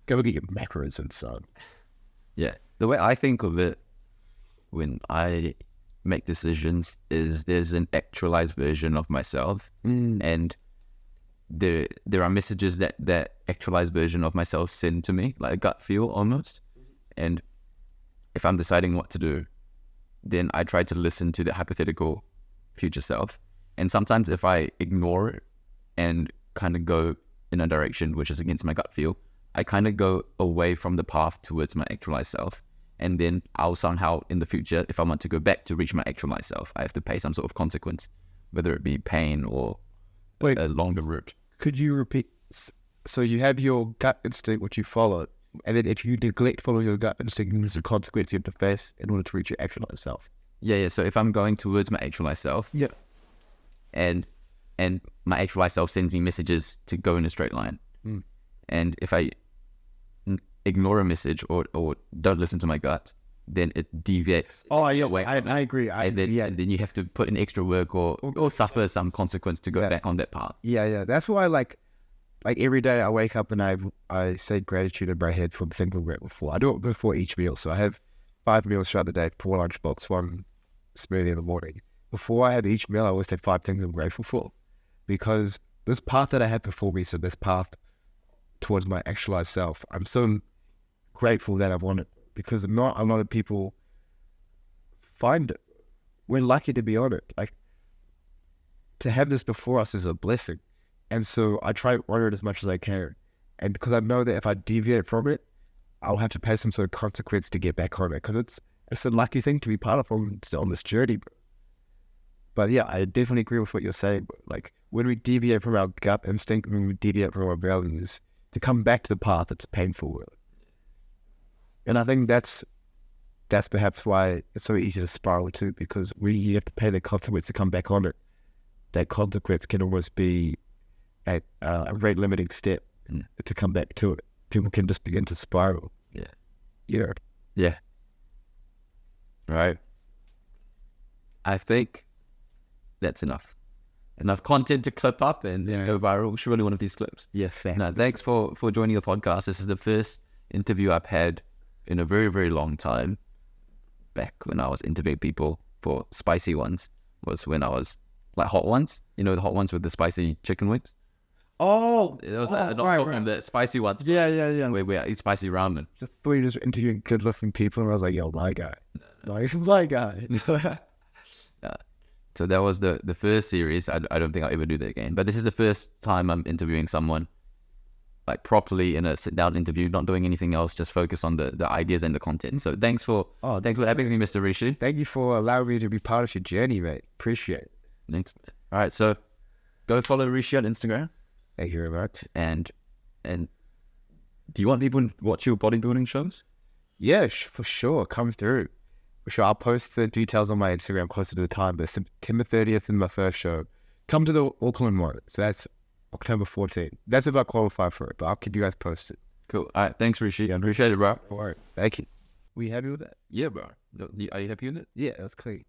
Go get your macros and son. Yeah, the way I think of it when I make decisions is there's an actualized version of myself, and there are messages that actualized version of myself send to me, like a gut feel almost. And if I'm deciding what to do, then I try to listen to the hypothetical future self. And sometimes if I ignore it and kind of go in a direction which is against my gut feel, I kind of go away from the path towards my actualized self. And then I'll somehow in the future, if I want to go back to reach my actualized self, I have to pay some sort of consequence, whether it be pain or a longer route. Could you repeat? So you have your gut instinct, which you follow, and then if you neglect following your gut instinct, there's a consequence you have to face in order to reach your actualized self. Yeah. So if I'm going towards my actualized self, and my actual myself sends me messages to go in a straight line. And if I ignore a message or don't listen to my gut, then it deviates. Oh, yeah, away from I agree. and then you have to put in extra work or suffer some consequence to go back on that path. Yeah. That's why, like every day I wake up and I say gratitude in my head for the things I'm grateful for. I do it before each meal. So I have 5 meals throughout the day, 4 lunchbox, 1 smoothie in the morning. Before I have each meal, I always say 5 things I'm grateful for. Because this path that I had before me, so this path towards my actualized self, I'm so grateful that I've won it. Because not a lot of people find it. We're lucky to be on it. Like, to have this before us is a blessing. And so I try to honor it as much as I can. And because I know that if I deviate from it, I'll have to pay some sort of consequence to get back on it. Because it's a lucky thing to be part of on this journey. But yeah, I definitely agree with what you're saying. Like, when we deviate from our gut instinct, when we deviate from our values, to come back to the path, it's painful. And I think that's perhaps why it's so easy to spiral too, because you have to pay the consequence to come back on it. That consequence can almost be a rate limiting step to come back to it. People can just begin to spiral. Yeah. Right. I think that's enough content to clip up and go viral. We should really one of these clips. Yeah, fair. No, thanks for joining the podcast. This is the first interview I've had in a very, very long time. Back when I was interviewing people for spicy ones was when I was like hot ones. You know, the hot ones with the spicy chicken wings. Oh, It was not from the spicy ones. Yeah. Where we eat spicy ramen. Just thought you just interviewing good-looking people, and I was like, yo, my guy. My guy. So that was the first series. I don't think I'll ever do that again. But this is the first time I'm interviewing someone like properly in a sit-down interview, not doing anything else, just focus on the ideas and the content. So thanks for having me, Mr. Rishi. Thank you for allowing me to be part of your journey, mate. Appreciate it. Thanks, man. All right, so go follow Rishi on Instagram. Thank you very much. And do you want people to watch your bodybuilding shows? Yeah, for sure. Come through. For sure. I'll post the details on my Instagram closer to the time, but September 30th is my first show. Come to the Auckland one. So that's October 14th. That's if I qualify for it, but I'll keep you guys posted. Cool. All right. Thanks, Rishi. I appreciate it, bro. No worries. Thank you. We happy with that? Yeah, bro. Are you happy with it? Yeah, that's clean.